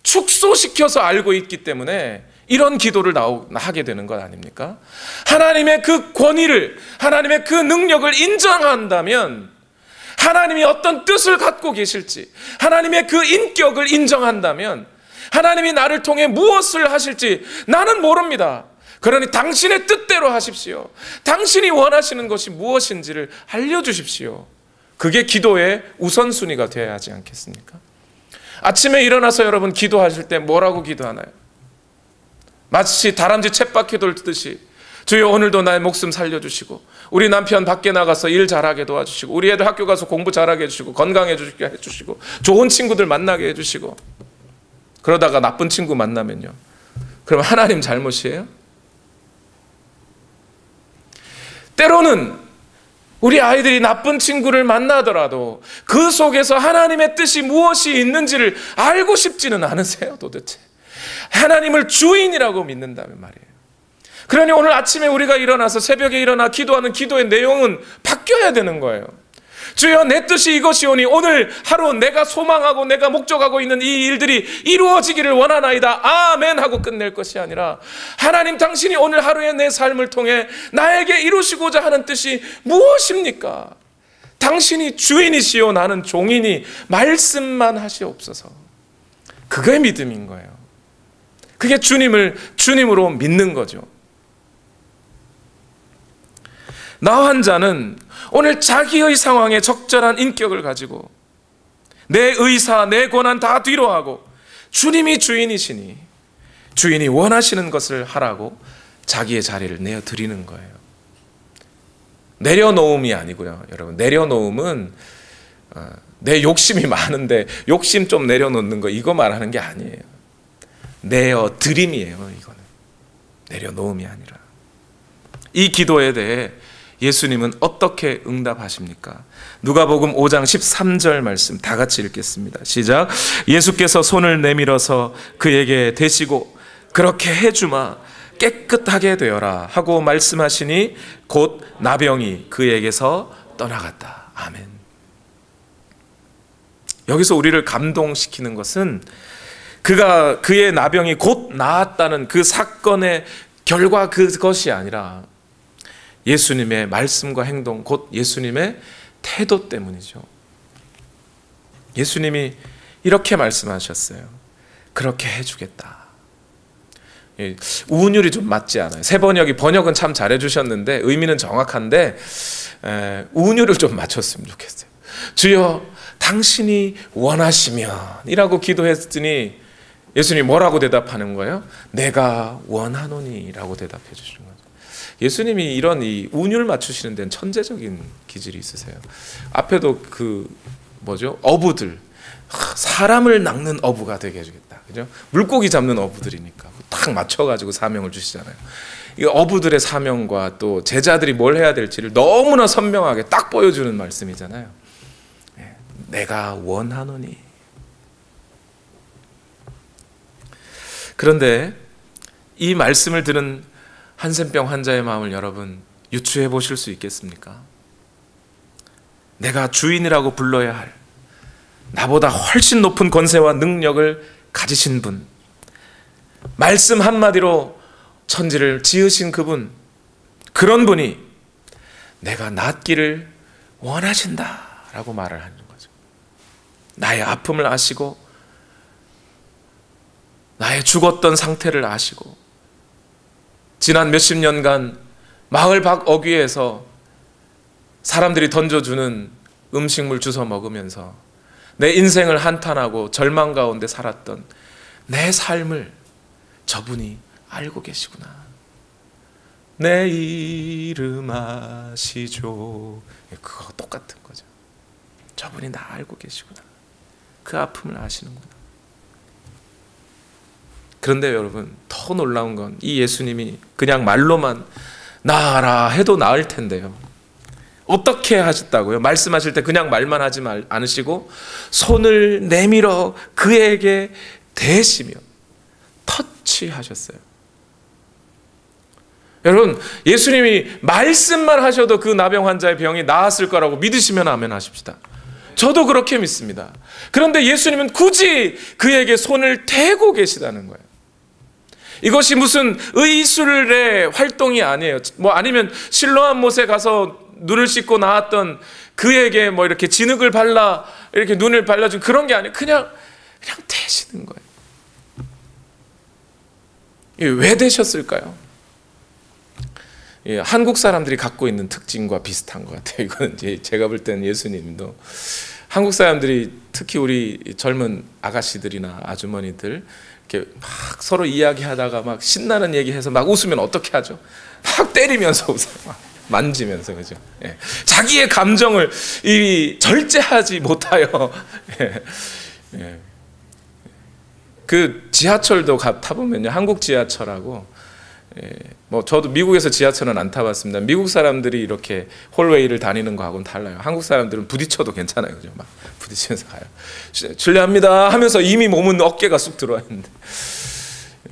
축소시켜서 알고 있기 때문에 이런 기도를 하게 되는 것 아닙니까? 하나님의 그 권위를, 하나님의 그 능력을 인정한다면 하나님이 어떤 뜻을 갖고 계실지, 하나님의 그 인격을 인정한다면 하나님이 나를 통해 무엇을 하실지 나는 모릅니다. 그러니 당신의 뜻대로 하십시오. 당신이 원하시는 것이 무엇인지를 알려주십시오. 그게 기도의 우선순위가 되어야 하지 않겠습니까? 아침에 일어나서 여러분 기도하실 때 뭐라고 기도하나요? 마치 다람쥐 쳇바퀴 돌듯이 주여 오늘도 나의 목숨 살려주시고 우리 남편 밖에 나가서 일 잘하게 도와주시고 우리 애들 학교 가서 공부 잘하게 해주시고 건강해지게 해주시고 좋은 친구들 만나게 해주시고, 그러다가 나쁜 친구 만나면요, 그럼 하나님 잘못이에요? 때로는 우리 아이들이 나쁜 친구를 만나더라도 그 속에서 하나님의 뜻이 무엇이 있는지를 알고 싶지는 않으세요? 도대체 하나님을 주인이라고 믿는다면 말이에요. 그러니 오늘 아침에 우리가 일어나서 새벽에 일어나 기도하는 기도의 내용은 바뀌어야 되는 거예요. 주여 내 뜻이 이것이오니 오늘 하루 내가 소망하고 내가 목적하고 있는 이 일들이 이루어지기를 원하나이다. 아멘 하고 끝낼 것이 아니라 하나님 당신이 오늘 하루의 내 삶을 통해 나에게 이루시고자 하는 뜻이 무엇입니까? 당신이 주인이시오 나는 종이니 말씀만 하시옵소서. 그게 믿음인 거예요. 그게 주님을 주님으로 믿는 거죠. 나한 자는 오늘 자기의 상황에 적절한 인격을 가지고 내 의사, 내 권한 다 뒤로하고 주님이 주인이시니 주인이 원하시는 것을 하라고 자기의 자리를 내어드리는 거예요. 내려놓음이 아니고요. 여러분, 내려놓음은 내 욕심이 많은데 욕심 좀 내려놓는 거 이거 말하는 게 아니에요. 내어드림이에요. 이거는 내려놓음이 아니라. 이 기도에 대해 예수님은 어떻게 응답하십니까? 누가복음 5장 13절 말씀 다 같이 읽겠습니다. 시작. 예수께서 손을 내밀어서 그에게 대시고 그렇게 해주마 깨끗하게 되어라 하고 말씀하시니 곧 나병이 그에게서 떠나갔다. 아멘. 여기서 우리를 감동시키는 것은 그의 나병이 곧 나았다는 그 사건의 결과 그것이 아니라 예수님의 말씀과 행동, 곧 예수님의 태도 때문이죠. 예수님이 이렇게 말씀하셨어요. 그렇게 해주겠다. 우운율이 좀 맞지 않아요. 세 번역은 참 잘해주셨는데 의미는 정확한데 우운율을 좀 맞췄으면 좋겠어요. 주여 당신이 원하시면 이라고 기도했더니 예수님이 뭐라고 대답하는 거예요? 내가 원하노니 라고 대답해 주시는 거예요. 예수님이 이런 이 운율 맞추시는 데는 천재적인 기질이 있으세요. 앞에도 어부들, 사람을 낚는 어부가 되게 해주겠다. 그죠? 물고기 잡는 어부들이니까 딱 맞춰가지고 사명을 주시잖아요. 이 어부들의 사명과 또 제자들이 뭘 해야 될지를 너무나 선명하게 딱 보여주는 말씀이잖아요. 내가 원하노니. 그런데 이 말씀을 들은 한센병 환자의 마음을 여러분 유추해 보실 수 있겠습니까? 내가 주인이라고 불러야 할 나보다 훨씬 높은 권세와 능력을 가지신 분, 말씀 한마디로 천지를 지으신 그분, 그런 분이 내가 낫기를 원하신다 라고 말을 하는 거죠. 나의 아픔을 아시고 나의 죽었던 상태를 아시고 지난 몇십 년간 마을 밖 어귀에서 사람들이 던져주는 음식물 주워 먹으면서 내 인생을 한탄하고 절망 가운데 살았던 내 삶을 저분이 알고 계시구나. 내 이름 아시죠. 그거 똑같은 거죠. 저분이 나 알고 계시구나. 그 아픔을 아시는구나. 그런데 여러분 더 놀라운 건 이 예수님이 그냥 말로만 나아라 해도 나을 텐데요. 어떻게 하셨다고요? 말씀하실 때 그냥 말만 하지 않으시고 손을 내밀어 그에게 대시며 터치하셨어요. 여러분 예수님이 말씀만 하셔도 그 나병 환자의 병이 나았을 거라고 믿으시면 아멘 하십시다. 저도 그렇게 믿습니다. 그런데 예수님은 굳이 그에게 손을 대고 계시다는 거예요. 이것이 무슨 의술의 활동이 아니에요. 아니면 실로암 못에 가서 눈을 씻고 나왔던 그에게 이렇게 진흙을 발라 이렇게 눈을 발라준 그런 게 아니에요. 그냥 대시는 거예요. 왜 되셨을까요? 한국 사람들이 갖고 있는 특징과 비슷한 것 같아요. 이거는 제가 볼 때는 예수님도 한국 사람들이 특히 우리 젊은 아가씨들이나 아주머니들 이렇게 막 서로 이야기하다가 막 신나는 얘기해서 막 웃으면 어떻게 하죠? 막 때리면서 웃어요. 막 만지면서 그죠? 예. 자기의 감정을 절제하지 못하여 예. 그 지하철도 타보면요, 한국 지하철하고 저도 미국에서 지하철은 안 타봤습니다. 미국 사람들이 이렇게 홀웨이를 다니는 거하고는 달라요. 한국 사람들은 부딪혀도 괜찮아요, 그죠? 막 부딪히면서 가요. 실례합니다 하면서 이미 몸은 어깨가 쑥 들어와 있는데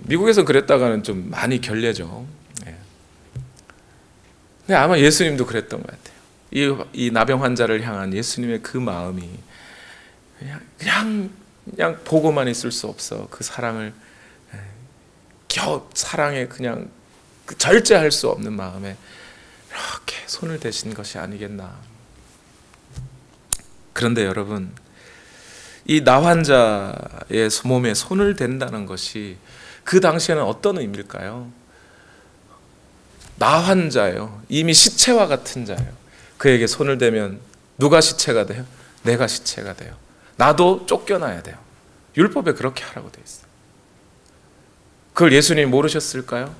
미국에서 그랬다가는 좀 많이 결례죠. 근데 아마 예수님도 그랬던 것 같아요. 이 나병 환자를 향한 예수님의 그 마음이 그냥 보고만 있을 수 없어. 그 사랑을 사랑에 그냥 절제할 수 없는 마음에 이렇게 손을 대신 것이 아니겠나. 그런데 여러분, 이 나 환자의 몸에 손을 댄다는 것이 그 당시에는 어떤 의미일까요? 나 환자예요. 이미 시체와 같은 자예요. 그에게 손을 대면 누가 시체가 돼요? 내가 시체가 돼요. 나도 쫓겨나야 돼요. 율법에 그렇게 하라고 돼 있어요. 그걸 예수님이 모르셨을까요?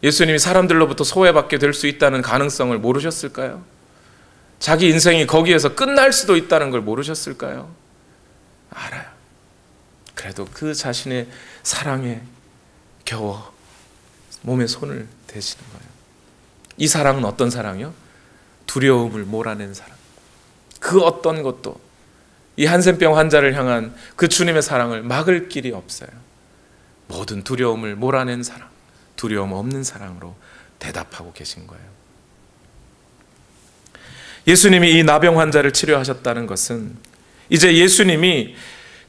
예수님이 사람들로부터 소외받게 될 수 있다는 가능성을 모르셨을까요? 자기 인생이 거기에서 끝날 수도 있다는 걸 모르셨을까요? 알아요. 그래도 그 자신의 사랑에 겨워 몸에 손을 대시는 거예요. 이 사랑은 어떤 사랑이요? 두려움을 몰아낸 사랑. 그 어떤 것도 이 한센병 환자를 향한 그 주님의 사랑을 막을 길이 없어요. 모든 두려움을 몰아낸 사랑, 두려움 없는 사랑으로 대답하고 계신 거예요. 예수님이 이 나병 환자를 치료하셨다는 것은 이제 예수님이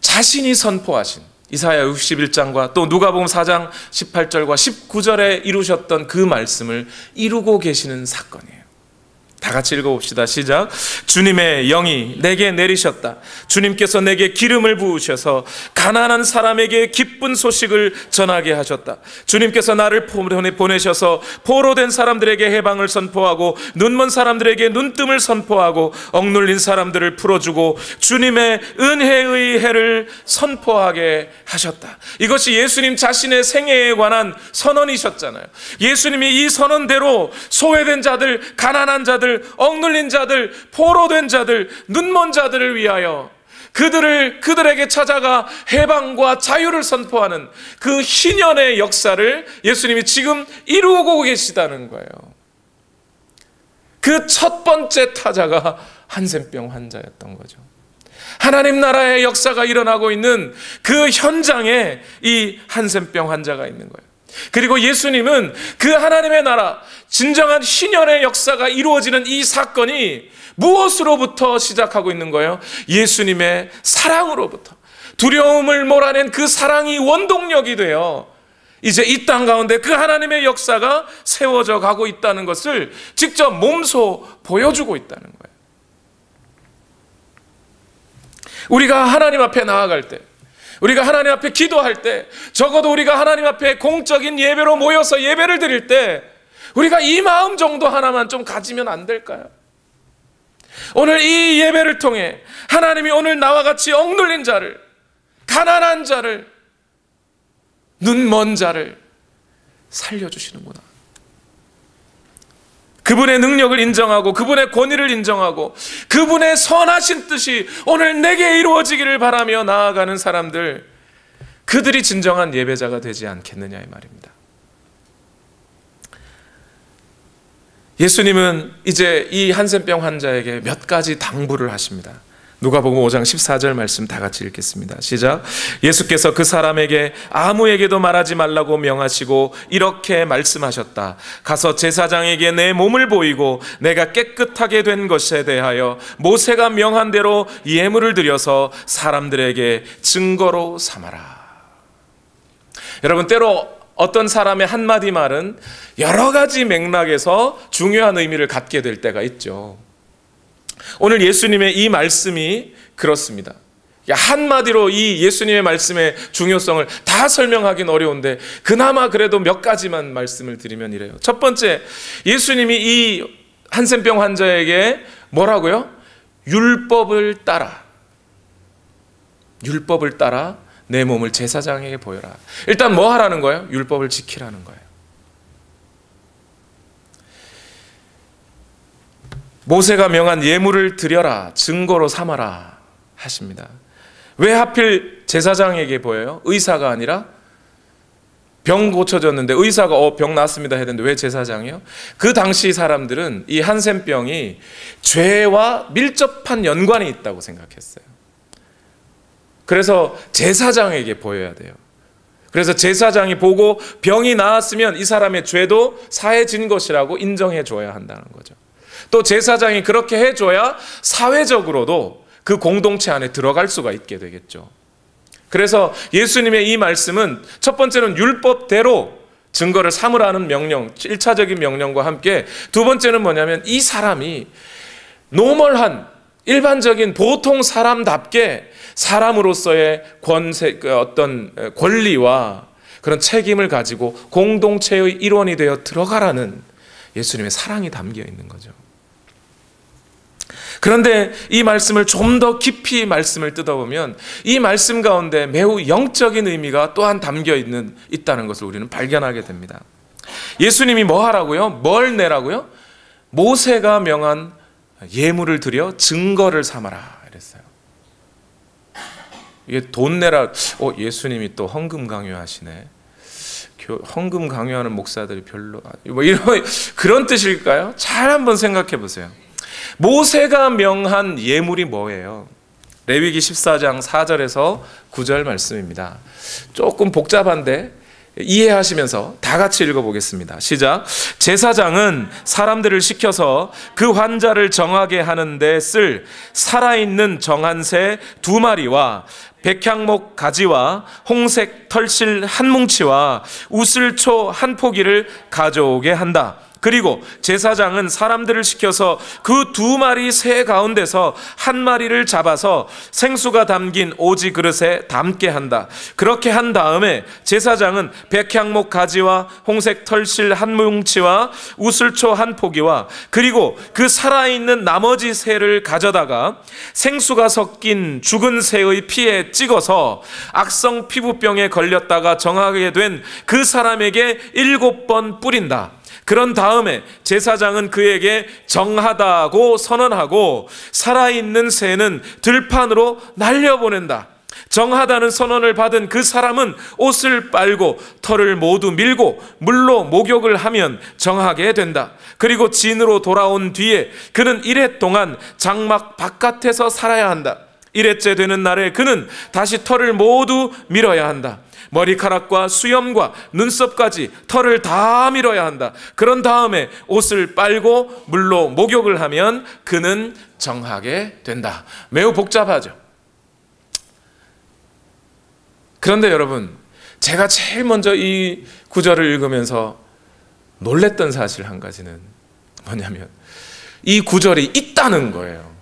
자신이 선포하신 이사야 61장과 또 누가복음 4장 18절과 19절에 이루셨던 그 말씀을 이루고 계시는 사건이에요. 다 같이 읽어봅시다. 시작. 주님의 영이 내게 내리셨다. 주님께서 내게 기름을 부으셔서 가난한 사람에게 기쁜 소식을 전하게 하셨다. 주님께서 나를 보내셔서 포로된 사람들에게 해방을 선포하고 눈먼 사람들에게 눈뜸을 선포하고 억눌린 사람들을 풀어주고 주님의 은혜의 해를 선포하게 하셨다. 이것이 예수님 자신의 생애에 관한 선언이셨잖아요. 예수님이 이 선언대로 소외된 자들, 가난한 자들, 억눌린 자들, 포로된 자들, 눈먼 자들을 위하여 그들에게 찾아가 해방과 자유를 선포하는 그 희년의 역사를 예수님이 지금 이루고 계시다는 거예요. 그 첫 번째 타자가 한센병 환자였던 거죠. 하나님 나라의 역사가 일어나고 있는 그 현장에 이 한센병 환자가 있는 거예요. 그리고 예수님은 그 하나님의 나라, 진정한 희년의 역사가 이루어지는 이 사건이 무엇으로부터 시작하고 있는 거예요? 예수님의 사랑으로부터. 두려움을 몰아낸 그 사랑이 원동력이 되어 이제 이 땅 가운데 그 하나님의 역사가 세워져 가고 있다는 것을 직접 몸소 보여주고 있다는 거예요. 우리가 하나님 앞에 나아갈 때, 우리가 하나님 앞에 기도할 때, 적어도 우리가 하나님 앞에 공적인 예배로 모여서 예배를 드릴 때 우리가 이 마음 정도 하나만 좀 가지면 안 될까요? 오늘 이 예배를 통해 하나님이 오늘 나와 같이 억눌린 자를, 가난한 자를, 눈먼 자를 살려주시는구나. 그분의 능력을 인정하고 그분의 권위를 인정하고 그분의 선하신 뜻이 오늘 내게 이루어지기를 바라며 나아가는 사람들, 그들이 진정한 예배자가 되지 않겠느냐 이 말입니다. 예수님은 이제 이 한센병 환자에게 몇 가지 당부를 하십니다. 누가복음 5장 14절 말씀 다 같이 읽겠습니다. 시작. 예수께서 그 사람에게 아무에게도 말하지 말라고 명하시고 이렇게 말씀하셨다. 가서 제사장에게 내 몸을 보이고 내가 깨끗하게 된 것에 대하여 모세가 명한 대로 예물을 드려서 사람들에게 증거로 삼아라. 여러분, 때로 어떤 사람의 한마디 말은 여러 가지 맥락에서 중요한 의미를 갖게 될 때가 있죠. 오늘 예수님의 이 말씀이 그렇습니다. 한마디로 이 예수님의 말씀의 중요성을 다 설명하기는 어려운데 그나마 그래도 몇 가지만 말씀을 드리면 이래요. 첫 번째, 예수님이 이 한센병 환자에게 뭐라고요? 율법을 따라 내 몸을 제사장에게 보여라. 일단 뭐 하라는 거예요? 율법을 지키라는 거예요. 모세가 명한 예물을 드려라, 증거로 삼아라 하십니다. 왜 하필 제사장에게 보여요? 의사가 아니라? 병 고쳐졌는데 의사가 병 나았습니다 했는데 왜 제사장이요? 그 당시 사람들은 이 한센병이 죄와 밀접한 연관이 있다고 생각했어요. 그래서 제사장에게 보여야 돼요. 그래서 제사장이 보고 병이 나았으면 이 사람의 죄도 사해진 것이라고 인정해 줘야 한다는 거죠. 또 제사장이 그렇게 해줘야 사회적으로도 그 공동체 안에 들어갈 수가 있게 되겠죠. 그래서 예수님의 이 말씀은 첫 번째는 율법대로 증거를 삼으라는 명령, 1차적인 명령과 함께 두 번째는 뭐냐면 이 사람이 노멀한 일반적인 보통 사람답게 사람으로서의 어떤 권리와 그런 책임을 가지고 공동체의 일원이 되어 들어가라는 예수님의 사랑이 담겨 있는 거죠. 그런데 이 말씀을 좀 더 깊이 말씀을 뜯어보면 이 말씀 가운데 매우 영적인 의미가 또한 담겨 있다는 것을 우리는 발견하게 됩니다. 예수님이 뭐 하라고요? 뭘 내라고요? 모세가 명한 예물을 드려 증거를 삼아라 이랬어요. 이게 돈 내라. 예수님이 또 헌금 강요하시네. 헌금 강요하는 목사들이 별로 뭐 이런 그런 뜻일까요? 잘 한번 생각해 보세요. 모세가 명한 예물이 뭐예요? 레위기 14장 4절에서 9절 말씀입니다. 조금 복잡한데 이해하시면서 다 같이 읽어보겠습니다. 시작. 제사장은 사람들을 시켜서 그 환자를 정하게 하는데 쓸 살아있는 정한 새 2마리와 백향목 가지와 홍색 털실 한 뭉치와 우슬초 한 포기를 가져오게 한다. 그리고 제사장은 사람들을 시켜서 그 2마리 새 가운데서 1마리를 잡아서 생수가 담긴 오지 그릇에 담게 한다. 그렇게 한 다음에 제사장은 백향목 가지와 홍색 털실 한 뭉치와 우슬초 한 포기와 그리고 그 살아있는 나머지 새를 가져다가 생수가 섞인 죽은 새의 피에 찍어서 악성 피부병에 걸렸다가 정하게 된 그 사람에게 7번 뿌린다. 그런 다음에 제사장은 그에게 정하다고 선언하고 살아있는 새는 들판으로 날려보낸다. 정하다는 선언을 받은 그 사람은 옷을 빨고 털을 모두 밀고 물로 목욕을 하면 정하게 된다. 그리고 진으로 돌아온 뒤에 그는 1회 동안 장막 바깥에서 살아야 한다. 1회째 되는 날에 그는 다시 털을 모두 밀어야 한다. 머리카락과 수염과 눈썹까지 털을 다 밀어야 한다. 그런 다음에 옷을 빨고 물로 목욕을 하면 그는 정하게 된다. 매우 복잡하죠. 그런데 여러분, 제가 제일 먼저 이 구절을 읽으면서 놀랬던 사실 한 가지는 뭐냐면 이 구절이 있다는 거예요.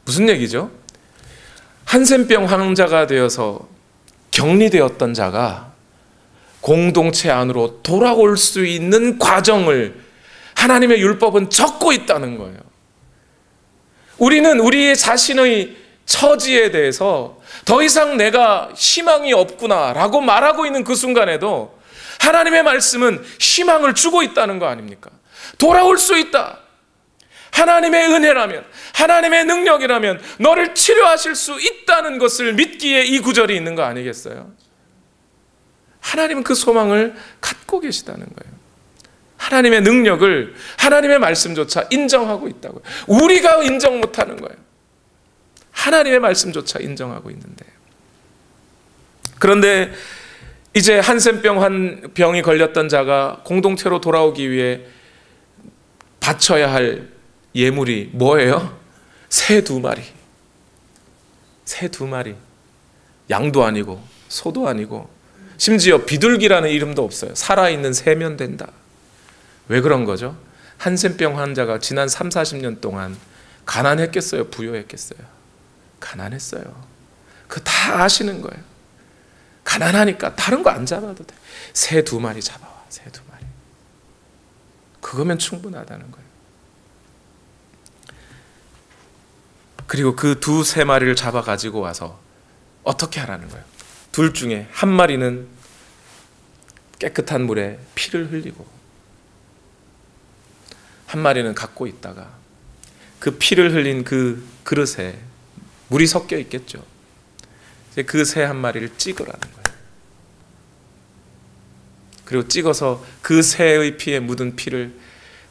무슨 얘기죠? 한센병 환자가 되어서 격리되었던 자가 공동체 안으로 돌아올 수 있는 과정을 하나님의 율법은 적고 있다는 거예요. 우리는 우리의 자신의 처지에 대해서 더 이상 내가 희망이 없구나라고 말하고 있는 그 순간에도 하나님의 말씀은 희망을 주고 있다는 거 아닙니까? 돌아올 수 있다. 하나님의 은혜라면, 하나님의 능력이라면 너를 치료하실 수 있다는 것을 믿기에 이 구절이 있는 거 아니겠어요? 하나님은 그 소망을 갖고 계시다는 거예요. 하나님의 능력을, 하나님의 말씀조차 인정하고 있다고요. 우리가 인정 못하는 거예요. 하나님의 말씀조차 인정하고 있는데. 그런데 이제 한센병이 걸렸던 자가 공동체로 돌아오기 위해 바쳐야 할 예물이 뭐예요? 새 2마리. 새 2마리. 양도 아니고 소도 아니고 심지어 비둘기라는 이름도 없어요. 살아있는 새면 된다. 왜 그런 거죠? 한센병 환자가 지난 3, 40년 동안 가난했겠어요? 부유했겠어요? 가난했어요. 그거 다 아시는 거예요. 가난하니까 다른 거 안 잡아도 돼. 새 2마리 잡아와. 새 2마리. 그거면 충분하다는 거예요. 그리고 그 2-3마리를 잡아 가지고 와서 어떻게 하라는 거예요? 둘 중에 1마리는 깨끗한 물에 피를 흘리고 1마리는 갖고 있다가 그 피를 흘린 그 그릇에 물이 섞여 있겠죠. 그 새 1마리를 찍으라는 거예요. 그리고 찍어서 그 새의 피에 묻은 피를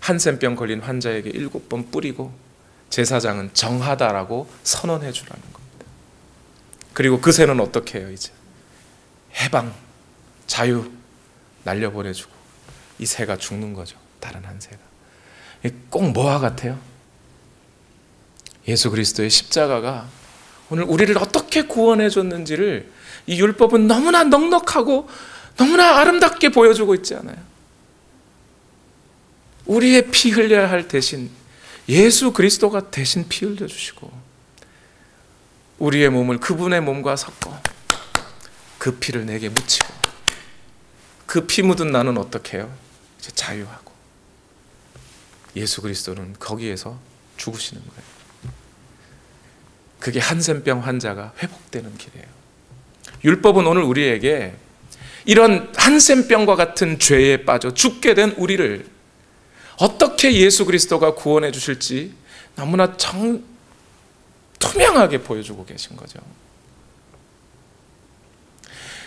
한센병 걸린 환자에게 7번 뿌리고 제사장은 정하다라고 선언해 주라는 겁니다. 그리고 그 새는 어떻게 해요? 이제 해방, 자유 날려보내주고 이 새가 죽는 거죠. 다른 한 새가. 꼭 뭐와 같아요? 예수 그리스도의 십자가가 오늘 우리를 어떻게 구원해 줬는지를 이 율법은 너무나 넉넉하고 너무나 아름답게 보여주고 있지 않아요? 우리의 피 흘려야 할 대신 예수 그리스도가 대신 피 흘려주시고 우리의 몸을 그분의 몸과 섞어 그 피를 내게 묻히고 그 피 묻은 나는 어떻게 해요? 이제 자유하고 예수 그리스도는 거기에서 죽으시는 거예요. 그게 한센병 환자가 회복되는 길이에요. 율법은 오늘 우리에게 이런 한센병과 같은 죄에 빠져 죽게 된 우리를 어떻게 예수 그리스도가 구원해 주실지 너무나 투명하게 보여주고 계신 거죠.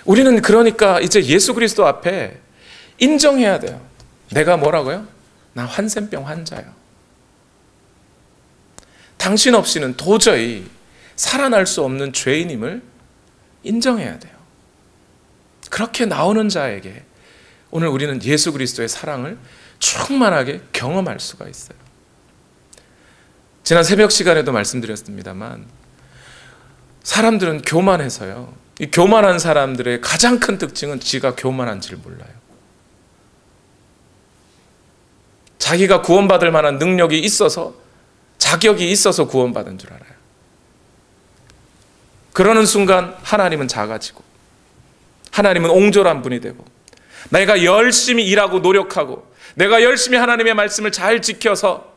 우리는 그러니까 이제 예수 그리스도 앞에 인정해야 돼요. 내가 뭐라고요? 나 한센병 환자요. 당신 없이는 도저히 살아날 수 없는 죄인임을 인정해야 돼요. 그렇게 나오는 자에게 오늘 우리는 예수 그리스도의 사랑을 충만하게 경험할 수가 있어요. 지난 새벽 시간에도 말씀드렸습니다만 사람들은 교만해서요. 이 교만한 사람들의 가장 큰 특징은 지가 교만한지를 몰라요. 자기가 구원받을 만한 능력이 있어서 자격이 있어서 구원받은 줄 알아요. 그러는 순간 하나님은 작아지고 하나님은 옹졸한 분이 되고 내가 열심히 일하고 노력하고 내가 열심히 하나님의 말씀을 잘 지켜서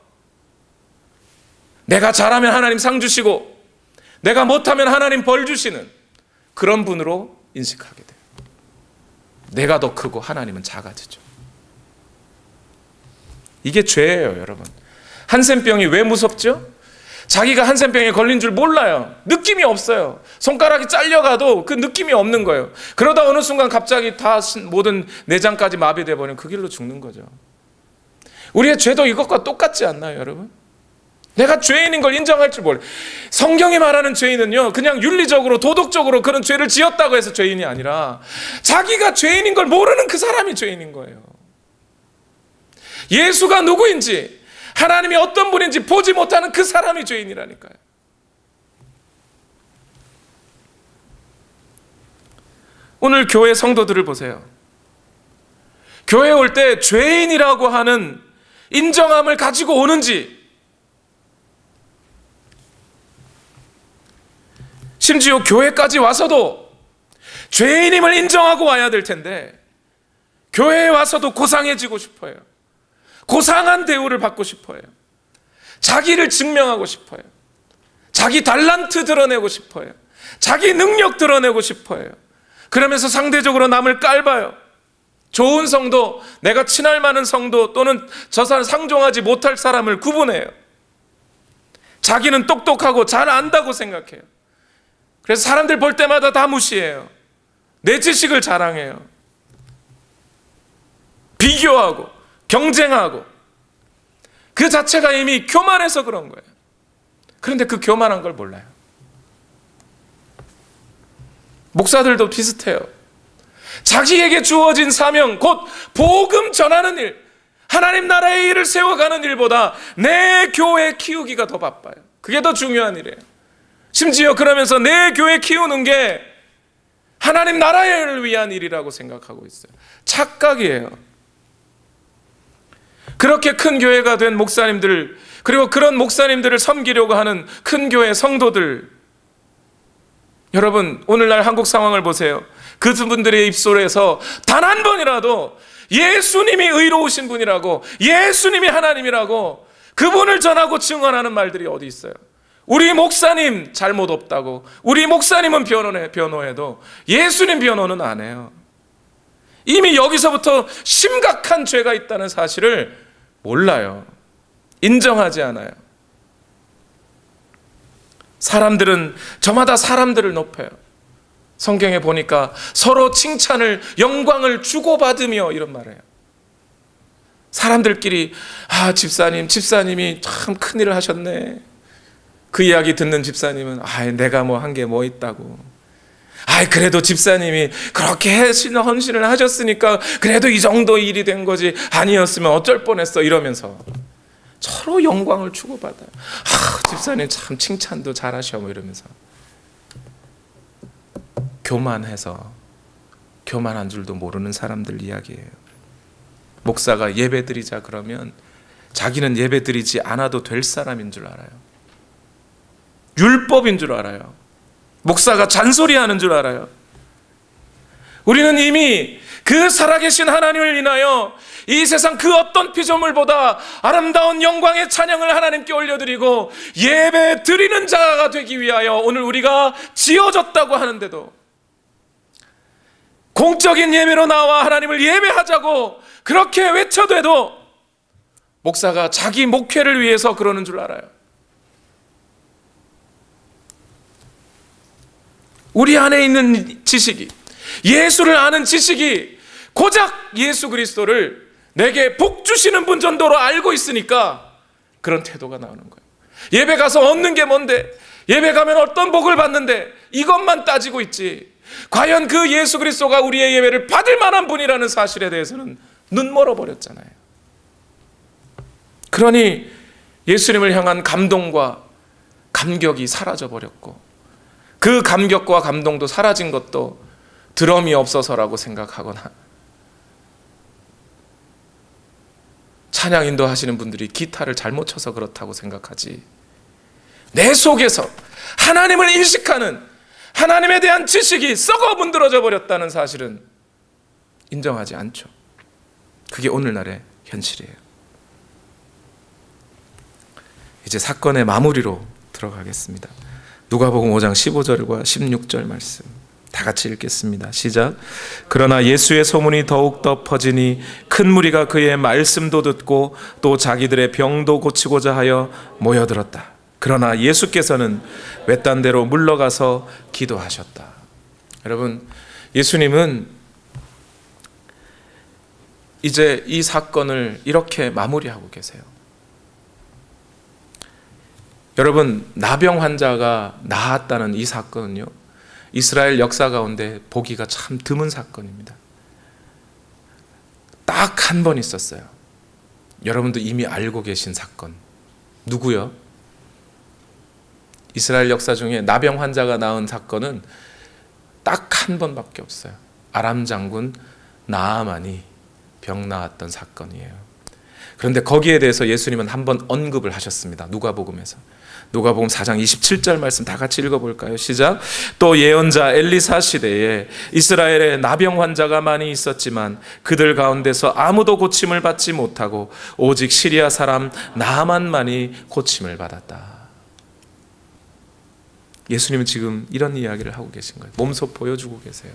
내가 잘하면 하나님 상 주시고 내가 못하면 하나님 벌 주시는 그런 분으로 인식하게 돼요. 내가 더 크고 하나님은 작아지죠. 이게 죄예요, 여러분. 한센병이 왜 무섭죠? 자기가 한센병에 걸린 줄 몰라요. 느낌이 없어요. 손가락이 잘려가도 그 느낌이 없는 거예요. 그러다 어느 순간 갑자기 다 모든 내장까지 마비돼 버리면 그 길로 죽는 거죠. 우리의 죄도 이것과 똑같지 않나요, 여러분? 내가 죄인인 걸 인정할 줄 몰라요. 성경이 말하는 죄인은요, 그냥 윤리적으로 도덕적으로 그런 죄를 지었다고 해서 죄인이 아니라 자기가 죄인인 걸 모르는 그 사람이 죄인인 거예요. 예수가 누구인지 하나님이 어떤 분인지 보지 못하는 그 사람이 죄인이라니까요. 오늘 교회 성도들을 보세요. 교회에 올 때 죄인이라고 하는 인정함을 가지고 오는지, 심지어 교회까지 와서도 죄인임을 인정하고 와야 될 텐데 교회에 와서도 고상해지고 싶어요. 고상한 대우를 받고 싶어요. 자기를 증명하고 싶어요. 자기 달란트 드러내고 싶어요. 자기 능력 드러내고 싶어요. 그러면서 상대적으로 남을 깔봐요. 좋은 성도, 내가 친할 만한 성도 또는 저 사람 상종하지 못할 사람을 구분해요. 자기는 똑똑하고 잘 안다고 생각해요. 그래서 사람들 볼 때마다 다 무시해요. 내 지식을 자랑해요. 비교하고 경쟁하고 그 자체가 이미 교만해서 그런 거예요. 그런데 그 교만한 걸 몰라요. 목사들도 비슷해요. 자기에게 주어진 사명, 곧 복음 전하는 일, 하나님 나라의 일을 세워가는 일보다 내 교회 키우기가 더 바빠요. 그게 더 중요한 일이에요. 심지어 그러면서 내 교회 키우는 게 하나님 나라의 일을 위한 일이라고 생각하고 있어요. 착각이에요. 그렇게 큰 교회가 된 목사님들, 그리고 그런 목사님들을 섬기려고 하는 큰 교회 성도들, 여러분 오늘날 한국 상황을 보세요. 그분들의 입술에서 단 한 번이라도 예수님이 의로우신 분이라고, 예수님이 하나님이라고 그분을 전하고 증언하는 말들이 어디 있어요? 우리 목사님 잘못 없다고, 우리 목사님은 변호해도 예수님 변호는 안 해요. 이미 여기서부터 심각한 죄가 있다는 사실을 몰라요. 인정하지 않아요. 사람들은 저마다 사람들을 높여요. 성경에 보니까 서로 칭찬을, 영광을 주고받으며 이런 말을 해요. 사람들끼리 집사님이 참 큰일을 하셨네. 그 이야기 듣는 집사님은 내가 뭐 한 게 뭐 있다고. 그래도 집사님이 그렇게 헌신을 하셨으니까 그래도 이 정도 일이 된 거지, 아니었으면 어쩔 뻔했어, 이러면서 서로 영광을 주고받아요. 집사님 참 칭찬도 잘하셔 뭐 이러면서. 교만해서 교만한 줄도 모르는 사람들 이야기예요. 목사가 예배 드리자 그러면 자기는 예배 드리지 않아도 될 사람인 줄 알아요. 율법인 줄 알아요. 목사가 잔소리하는 줄 알아요. 우리는 이미 그 살아계신 하나님을 인하여 이 세상 그 어떤 피조물보다 아름다운 영광의 찬양을 하나님께 올려드리고 예배 드리는 자가 되기 위하여 오늘 우리가 지어졌다고 하는데도, 공적인 예배로 나와 하나님을 예배하자고 그렇게 외쳐대도 목사가 자기 목회를 위해서 그러는 줄 알아요. 우리 안에 있는 지식이, 예수를 아는 지식이 고작 예수 그리스도를 내게 복 주시는 분 정도로 알고 있으니까 그런 태도가 나오는 거예요. 예배 가서 얻는 게 뭔데, 예배 가면 어떤 복을 받는데, 이것만 따지고 있지 과연 그 예수 그리스도가 우리의 예배를 받을 만한 분이라는 사실에 대해서는 눈 멀어버렸잖아요. 그러니 예수님을 향한 감동과 감격이 사라져버렸고, 그 감격과 감동도 사라진 것도 드럼이 없어서라고 생각하거나, 찬양 인도하시는 분들이 기타를 잘못 쳐서 그렇다고 생각하지, 내 속에서 하나님을 인식하는, 하나님에 대한 지식이 썩어 문드러져 버렸다는 사실은 인정하지 않죠. 그게 오늘날의 현실이에요. 이제 사건의 마무리로 들어가겠습니다. 누가복음 5장 15절과 16절 말씀 다 같이 읽겠습니다. 시작. 그러나 예수의 소문이 더욱더 퍼지니 큰 무리가 그의 말씀도 듣고 또 자기들의 병도 고치고자 하여 모여들었다. 그러나 예수께서는 외딴 데로 물러가서 기도하셨다. 여러분, 예수님은 이제 이 사건을 이렇게 마무리하고 계세요. 여러분, 나병 환자가 나았다는 이 사건은요, 이스라엘 역사 가운데 보기가 참 드문 사건입니다. 딱 한 번 있었어요. 여러분도 이미 알고 계신 사건. 누구요? 이스라엘 역사 중에 나병 환자가 나은 사건은 딱 한 번밖에 없어요. 아람 장군 나아만이 병 나았던 사건이에요. 그런데 거기에 대해서 예수님은 한 번 언급을 하셨습니다. 누가복음에서. 누가복음 4장 27절 말씀 다 같이 읽어볼까요? 시작. 또 예언자 엘리사 시대에 이스라엘에 나병 환자가 많이 있었지만 그들 가운데서 아무도 고침을 받지 못하고 오직 시리아 사람 나아만만이 고침을 받았다. 예수님은 지금 이런 이야기를 하고 계신 거예요. 몸소 보여주고 계세요.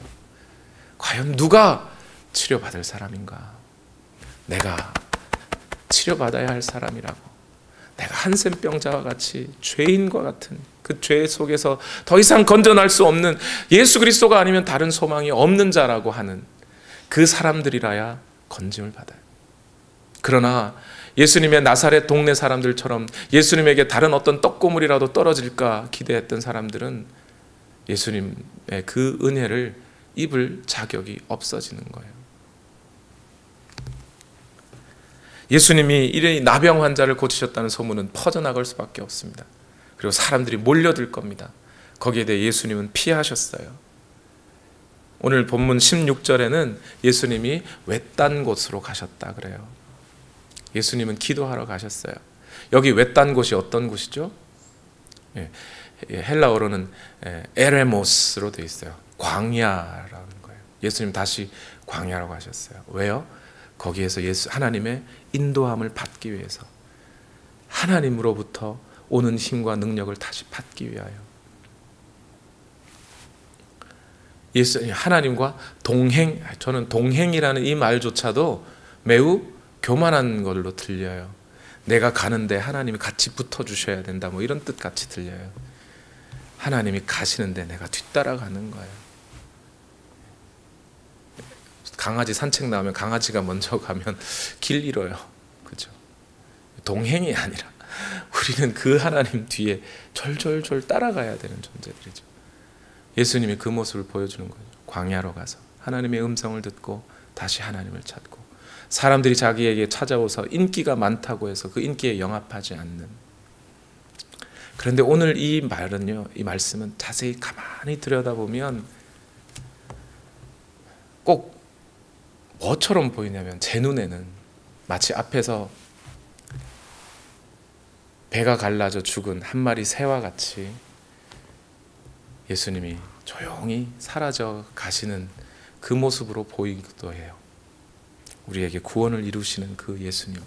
과연 누가 치료받을 사람인가? 내가 치료받아야 할 사람이라고. 내가 한센병자와 같이 죄인과 같은 그 죄 속에서 더 이상 건져날 수 없는, 예수 그리스도가 아니면 다른 소망이 없는 자라고 하는 그 사람들이라야 건짐을 받아요. 그러나 예수님의 나사렛 동네 사람들처럼 예수님에게 다른 어떤 떡고물이라도 떨어질까 기대했던 사람들은 예수님의 그 은혜를 입을 자격이 없어지는 거예요. 예수님이 이 나병 환자를 고치셨다는 소문은 퍼져나갈 수밖에 없습니다. 그리고 사람들이 몰려들 겁니다. 거기에 대해 예수님은 피하셨어요. 오늘 본문 16절에는 예수님이 외딴 곳으로 가셨다 그래요. 예수님은 기도하러 가셨어요. 여기 외딴 곳이 어떤 곳이죠? 헬라어로는 에레모스로 되어 있어요. 광야라는 거예요. 예수님 다시 광야로 가셨어요. 왜요? 거기에서 하나님의 인도함을 받기 위해서, 하나님으로부터 오는 힘과 능력을 다시 받기 위하여, 하나님과 동행, 저는 동행이라는 이 말조차도 매우 교만한 걸로 들려요. 내가 가는데 하나님이 같이 붙어주셔야 된다, 뭐 이런 뜻 같이 들려요. 하나님이 가시는데 내가 뒤따라가는 거예요. 강아지 산책 나오면 강아지가 먼저 가면 길 잃어요. 그죠? 동행이 아니라 우리는 그 하나님 뒤에 졸졸졸 따라가야 되는 존재들이죠. 예수님이 그 모습을 보여주는 거죠. 광야로 가서 하나님의 음성을 듣고 다시 하나님을 찾고, 사람들이 자기에게 찾아오서 인기가 많다고 해서 그 인기에 영합하지 않는. 그런데 오늘 이 말은요, 이 말씀은 자세히 가만히 들여다보면 꼭 뭐처럼 보이냐면, 제 눈에는 마치 앞에서 배가 갈라져 죽은 한 마리 새와 같이 예수님이 조용히 사라져 가시는 그 모습으로 보이기도 해요. 우리에게 구원을 이루시는 그 예수님.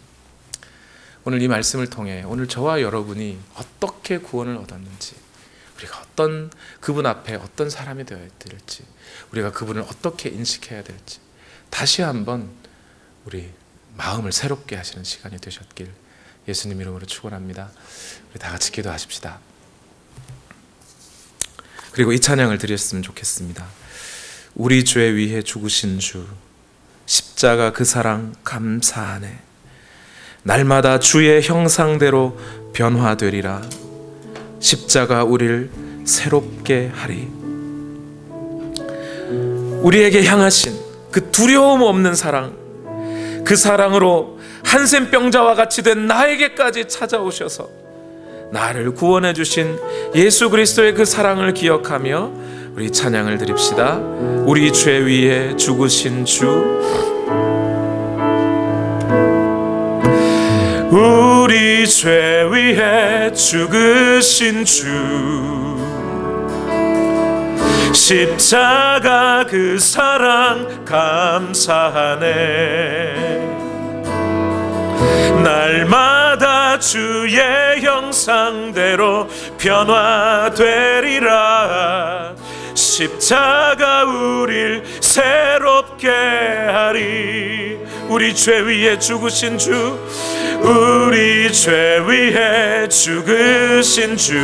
오늘 이 말씀을 통해 오늘 저와 여러분이 어떻게 구원을 얻었는지, 우리가 어떤 그분 앞에 어떤 사람이 되어야 될지, 우리가 그분을 어떻게 인식해야 될지 다시 한번 우리 마음을 새롭게 하시는 시간이 되셨길 예수님 이름으로 축원합니다. 우리 다 같이 기도하십시다. 그리고 이 찬양을 드렸으면 좋겠습니다. 우리 죄 위해 죽으신 주, 십자가 그 사랑 감사하네. 날마다 주의 형상대로 변화되리라. 십자가 우리를 새롭게 하리. 우리에게 향하신 그 두려움 없는 사랑, 그 사랑으로 한센병자와 같이 된 나에게까지 찾아오셔서 나를 구원해 주신 예수 그리스도의 그 사랑을 기억하며 우리 찬양을 드립시다. 우리 죄 위에 죽으신 주, 우리 죄 위에 죽으신 주, 십자가 그 사랑 감사하네. 날마다 주의 형상대로 변화되리라. 십자가 우릴 새롭게 하리. 우리 죄 위에 죽으신 주, 우리 죄 위에 죽으신 주,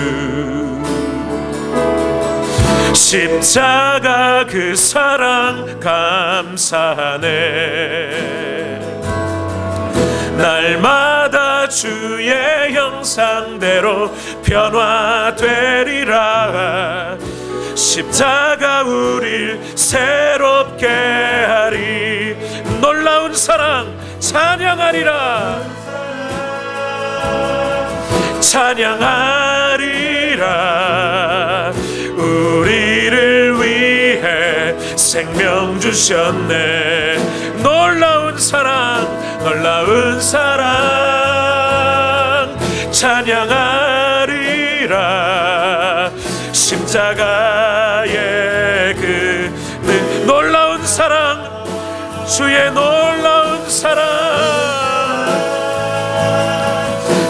십자가 그 사랑 감사하네. 날마다 주의 형상대로 변화되리라. 십자가 우릴 새롭게 하리. 놀라운 사랑 찬양하리라. 찬양하리라. 우리를 위해 생명 주셨네. 놀라운 사랑, 놀라운 사랑 찬양하리라. 십자가의 그 놀라운 사랑, 주의 놀라운 사랑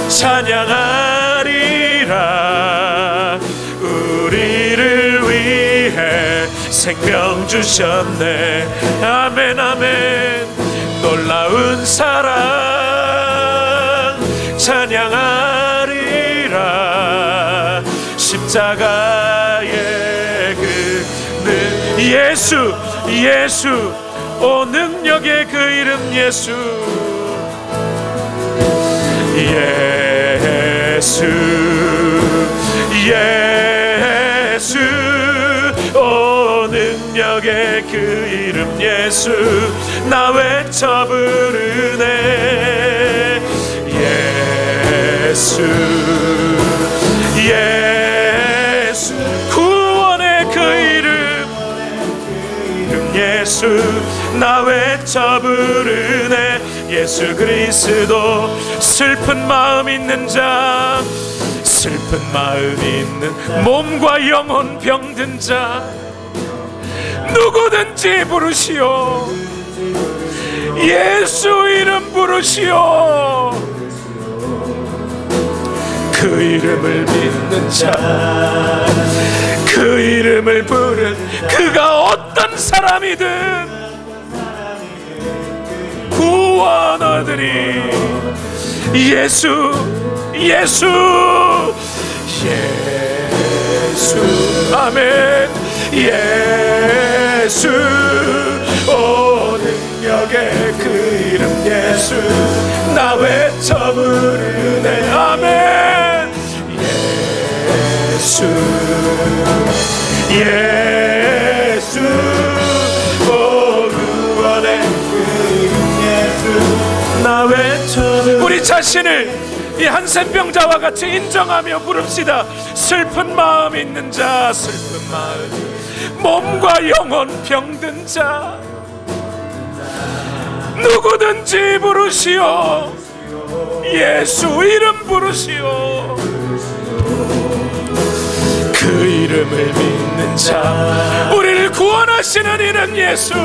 찬양하리라. 우리를 위해 생명 주셨네. 아멘 아멘. 놀라운 사랑 찬양하리라. 십자가의 그 예수, 예수, 오 능력의 그 이름 예수, 예수, 예수, 오 능력의 그 이름 예수, 나 외쳐 부르네. 예수, 예수, 구원의 그 이름 예수, 나 외쳐 부르네. 예수 그리스도, 슬픈 마음 있는 자, 슬픈 마음 있는 몸과 영혼 병든 자 누구든지 부르시오. 예수 이름 부르시오. 그 이름을 믿는 자, 그 이름을 부른 그가 어떤 사람이든 구원 얻으리. 예수, 예수, 예수, 아멘. 예수, 오 능력의 그 이름 예수, 나 외쳐 부르네. 아멘. 예수, 예수, 오 구원의 그 이름 예수, 자신을 이 한센병자와 같이 인정하며 부릅시다. 슬픈 마음 있는 자, 슬픈 마음, 몸과 영혼 병든 자, 누구든지 부르시오. 예수 이름 부르시오. 그 이름을 믿는 자, 우리를 구원하시는 이는 예수.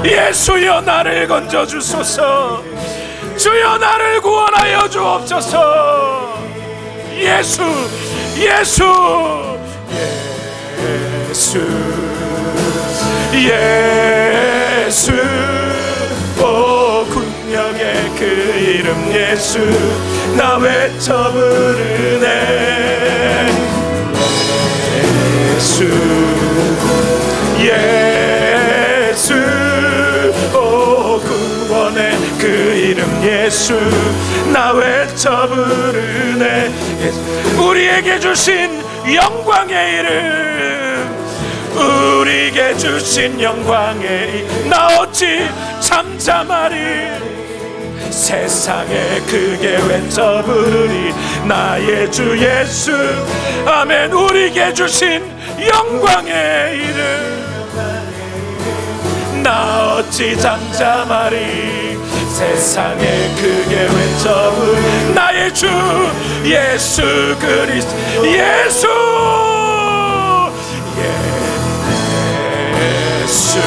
예수여 나를 건져주소서. 주여 나를 구원하여 주옵소서. 예수, 예수, 예수, 예수. 오 군역의 그 이름 예수, 나 외쳐 부르네. 예수, 예수. 오 구원의 그 이름 예수, 나 외쳐 부르네. 우리에게 주신 영광의 이름, 우리에게 주신 영광의 이름, 나 어찌 잠잠하리. 세상에 크게 외쳐 부르리 나의 주 예수. 아멘. 우리에게 주신 영광의 이름, 나 어찌 잠잠하리. 세상에 크게 외쳐 부르리 나의 주 예수 그리스도. 예수, 예수,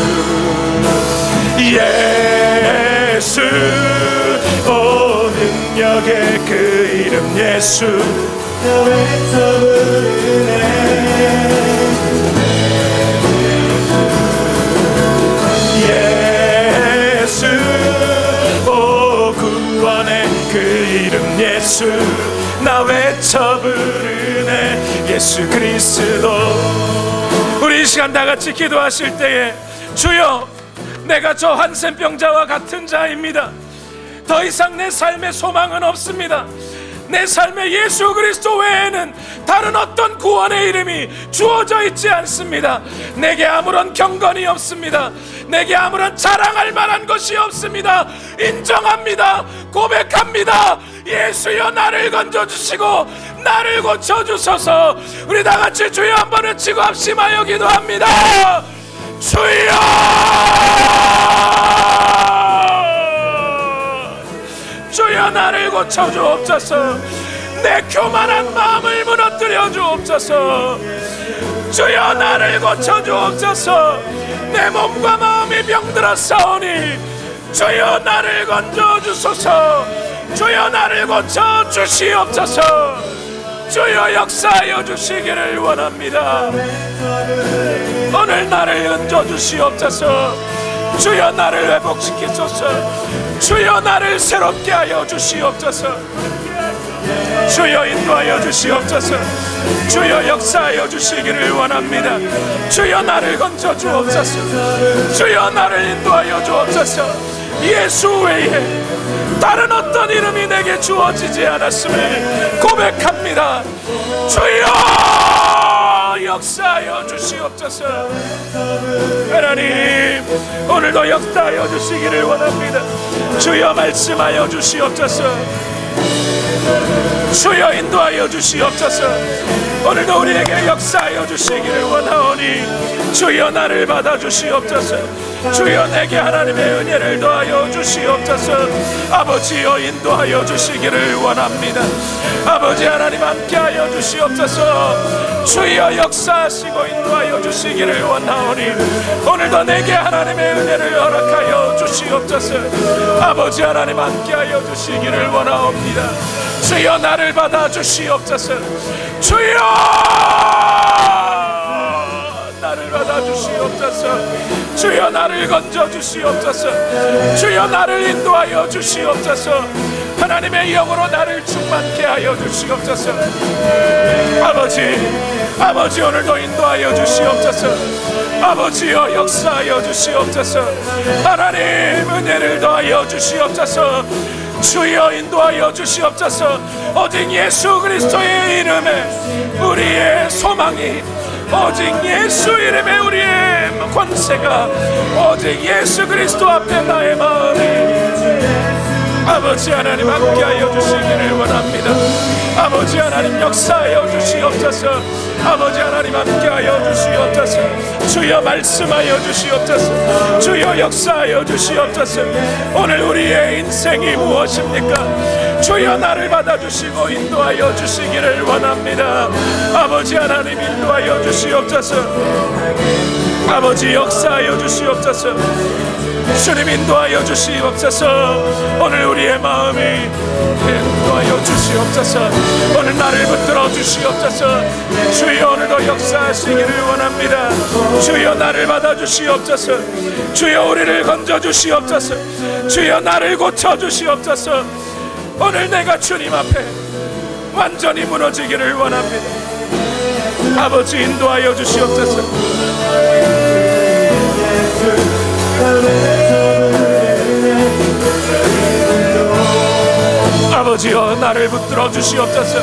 예수. 오 능력의 그 이름 예수, 나 외쳐 부르네. 예수, 오 구원의 그 이름 예수, 나 외쳐 부르네. 예수 그리스도. 우리 이 시간 다 같이 기도하실 때에, 주여 내가 저 한센병자와 같은 자입니다. 더 이상 내 삶에 소망은 없습니다. 내 삶에 예수 그리스도 외에는 다른 어떤 구원의 이름이 주어져 있지 않습니다. 내게 아무런 경건이 없습니다. 내게 아무런 자랑할 만한 것이 없습니다. 인정합니다. 고백합니다. 예수여 나를 건져주시고 나를 고쳐주소서. 우리 다같이 주여 한번 외치고 합심하여 기도합니다. 주여, 주여 나를 고쳐주옵소서. 내 교만한 마음을 무너뜨려 주옵소서. 주여 나를 고쳐주옵소서. 내 몸과 마음이 병들었사오니 주여 나를 건져주소서. 주여 나를 고쳐주시옵소서. 주여 역사하여 주시기를 원합니다. 오늘 나를 건져주시옵소서. 주여 나를 회복시키소서. 주여 나를 새롭게 하여 주시옵소서. 주여 인도하여 주시옵소서. 주여 역사하여 주시기를 원합니다. 주여 나를 건져 주옵소서. 주여 나를 인도하여 주옵소서. 예수 외에 다른 어떤 이름이 내게 주어지지 않았음을 고백합니다. 주여 역사하여 주시옵소서. 하나님 오늘도 역사하여 주시기를 원합니다. 주여 말씀하여 주시옵소서. 주여 인도하여 주시옵소서. 오늘도 우리에게 역사하여 주시기를 원하오니 주여 나를 받아주시옵소서. 주여 내게 하나님의 은혜를 더하여 주시옵소서. 아버지여 인도하여 주시기를 원합니다. 아버지 하나님 함께하여 주시옵소서. 주여 역사하시고 인도하여 주시기를 원하오니 오늘도 내게 하나님의 은혜를 허락하여 주시옵소서. 아버지 하나님 함께하여 주시기를 원하옵니다. 주여 나를 받아주시옵소서. 주여 나를 받아주시옵소서. 주여 나를 건져주시옵소서. 주여 나를 인도하여 주시옵소서. 하나님의 영으로 나를 충만케 하여 주시옵소서. 아버지 오늘도 인도하여 주시옵소서. 아버지여 역사하여 주시옵소서. 하나님 은혜를 더하여 주시옵소서. 주여 인도하여 주시옵소서. 오직 예수 그리스도의 이름에 우리의 소망이, 오직 예수 이름에 우리의 권세가, 오직 예수 그리스도 앞에 나의 마음이 아버지 하나님 함께하여 주시기를 원합니다. 아버지 하나님 역사하여 주시옵소서. 아버지 하나님 함께하여 주시옵소서. 주여 말씀하여 주시옵소서. 주여 역사하여 주시옵소서. 오늘 우리의 인생이 무엇입니까? 주여 나를 받아주시고 인도하여 주시기를 원합니다. 아버지 하나님 인도하여 주시옵소서. 아버지 역사하여 주시옵소서. 주님 인도하여 주시옵소서. 오늘 우리의 마음이 인도하여 주시옵소서. 오늘 나를 붙들어 주시옵소서. 주여 오늘도 역사하시기를 원합니다. 주여 나를 받아 주시옵소서. 주여 우리를 건져 주시옵소서. 주여 나를 고쳐 주시옵소서. 오늘 내가 주님 앞에 완전히 무너지기를 원합니다. 아버지 인도하여 주시옵소서. 아버지여 나를 붙들어 주시옵소서.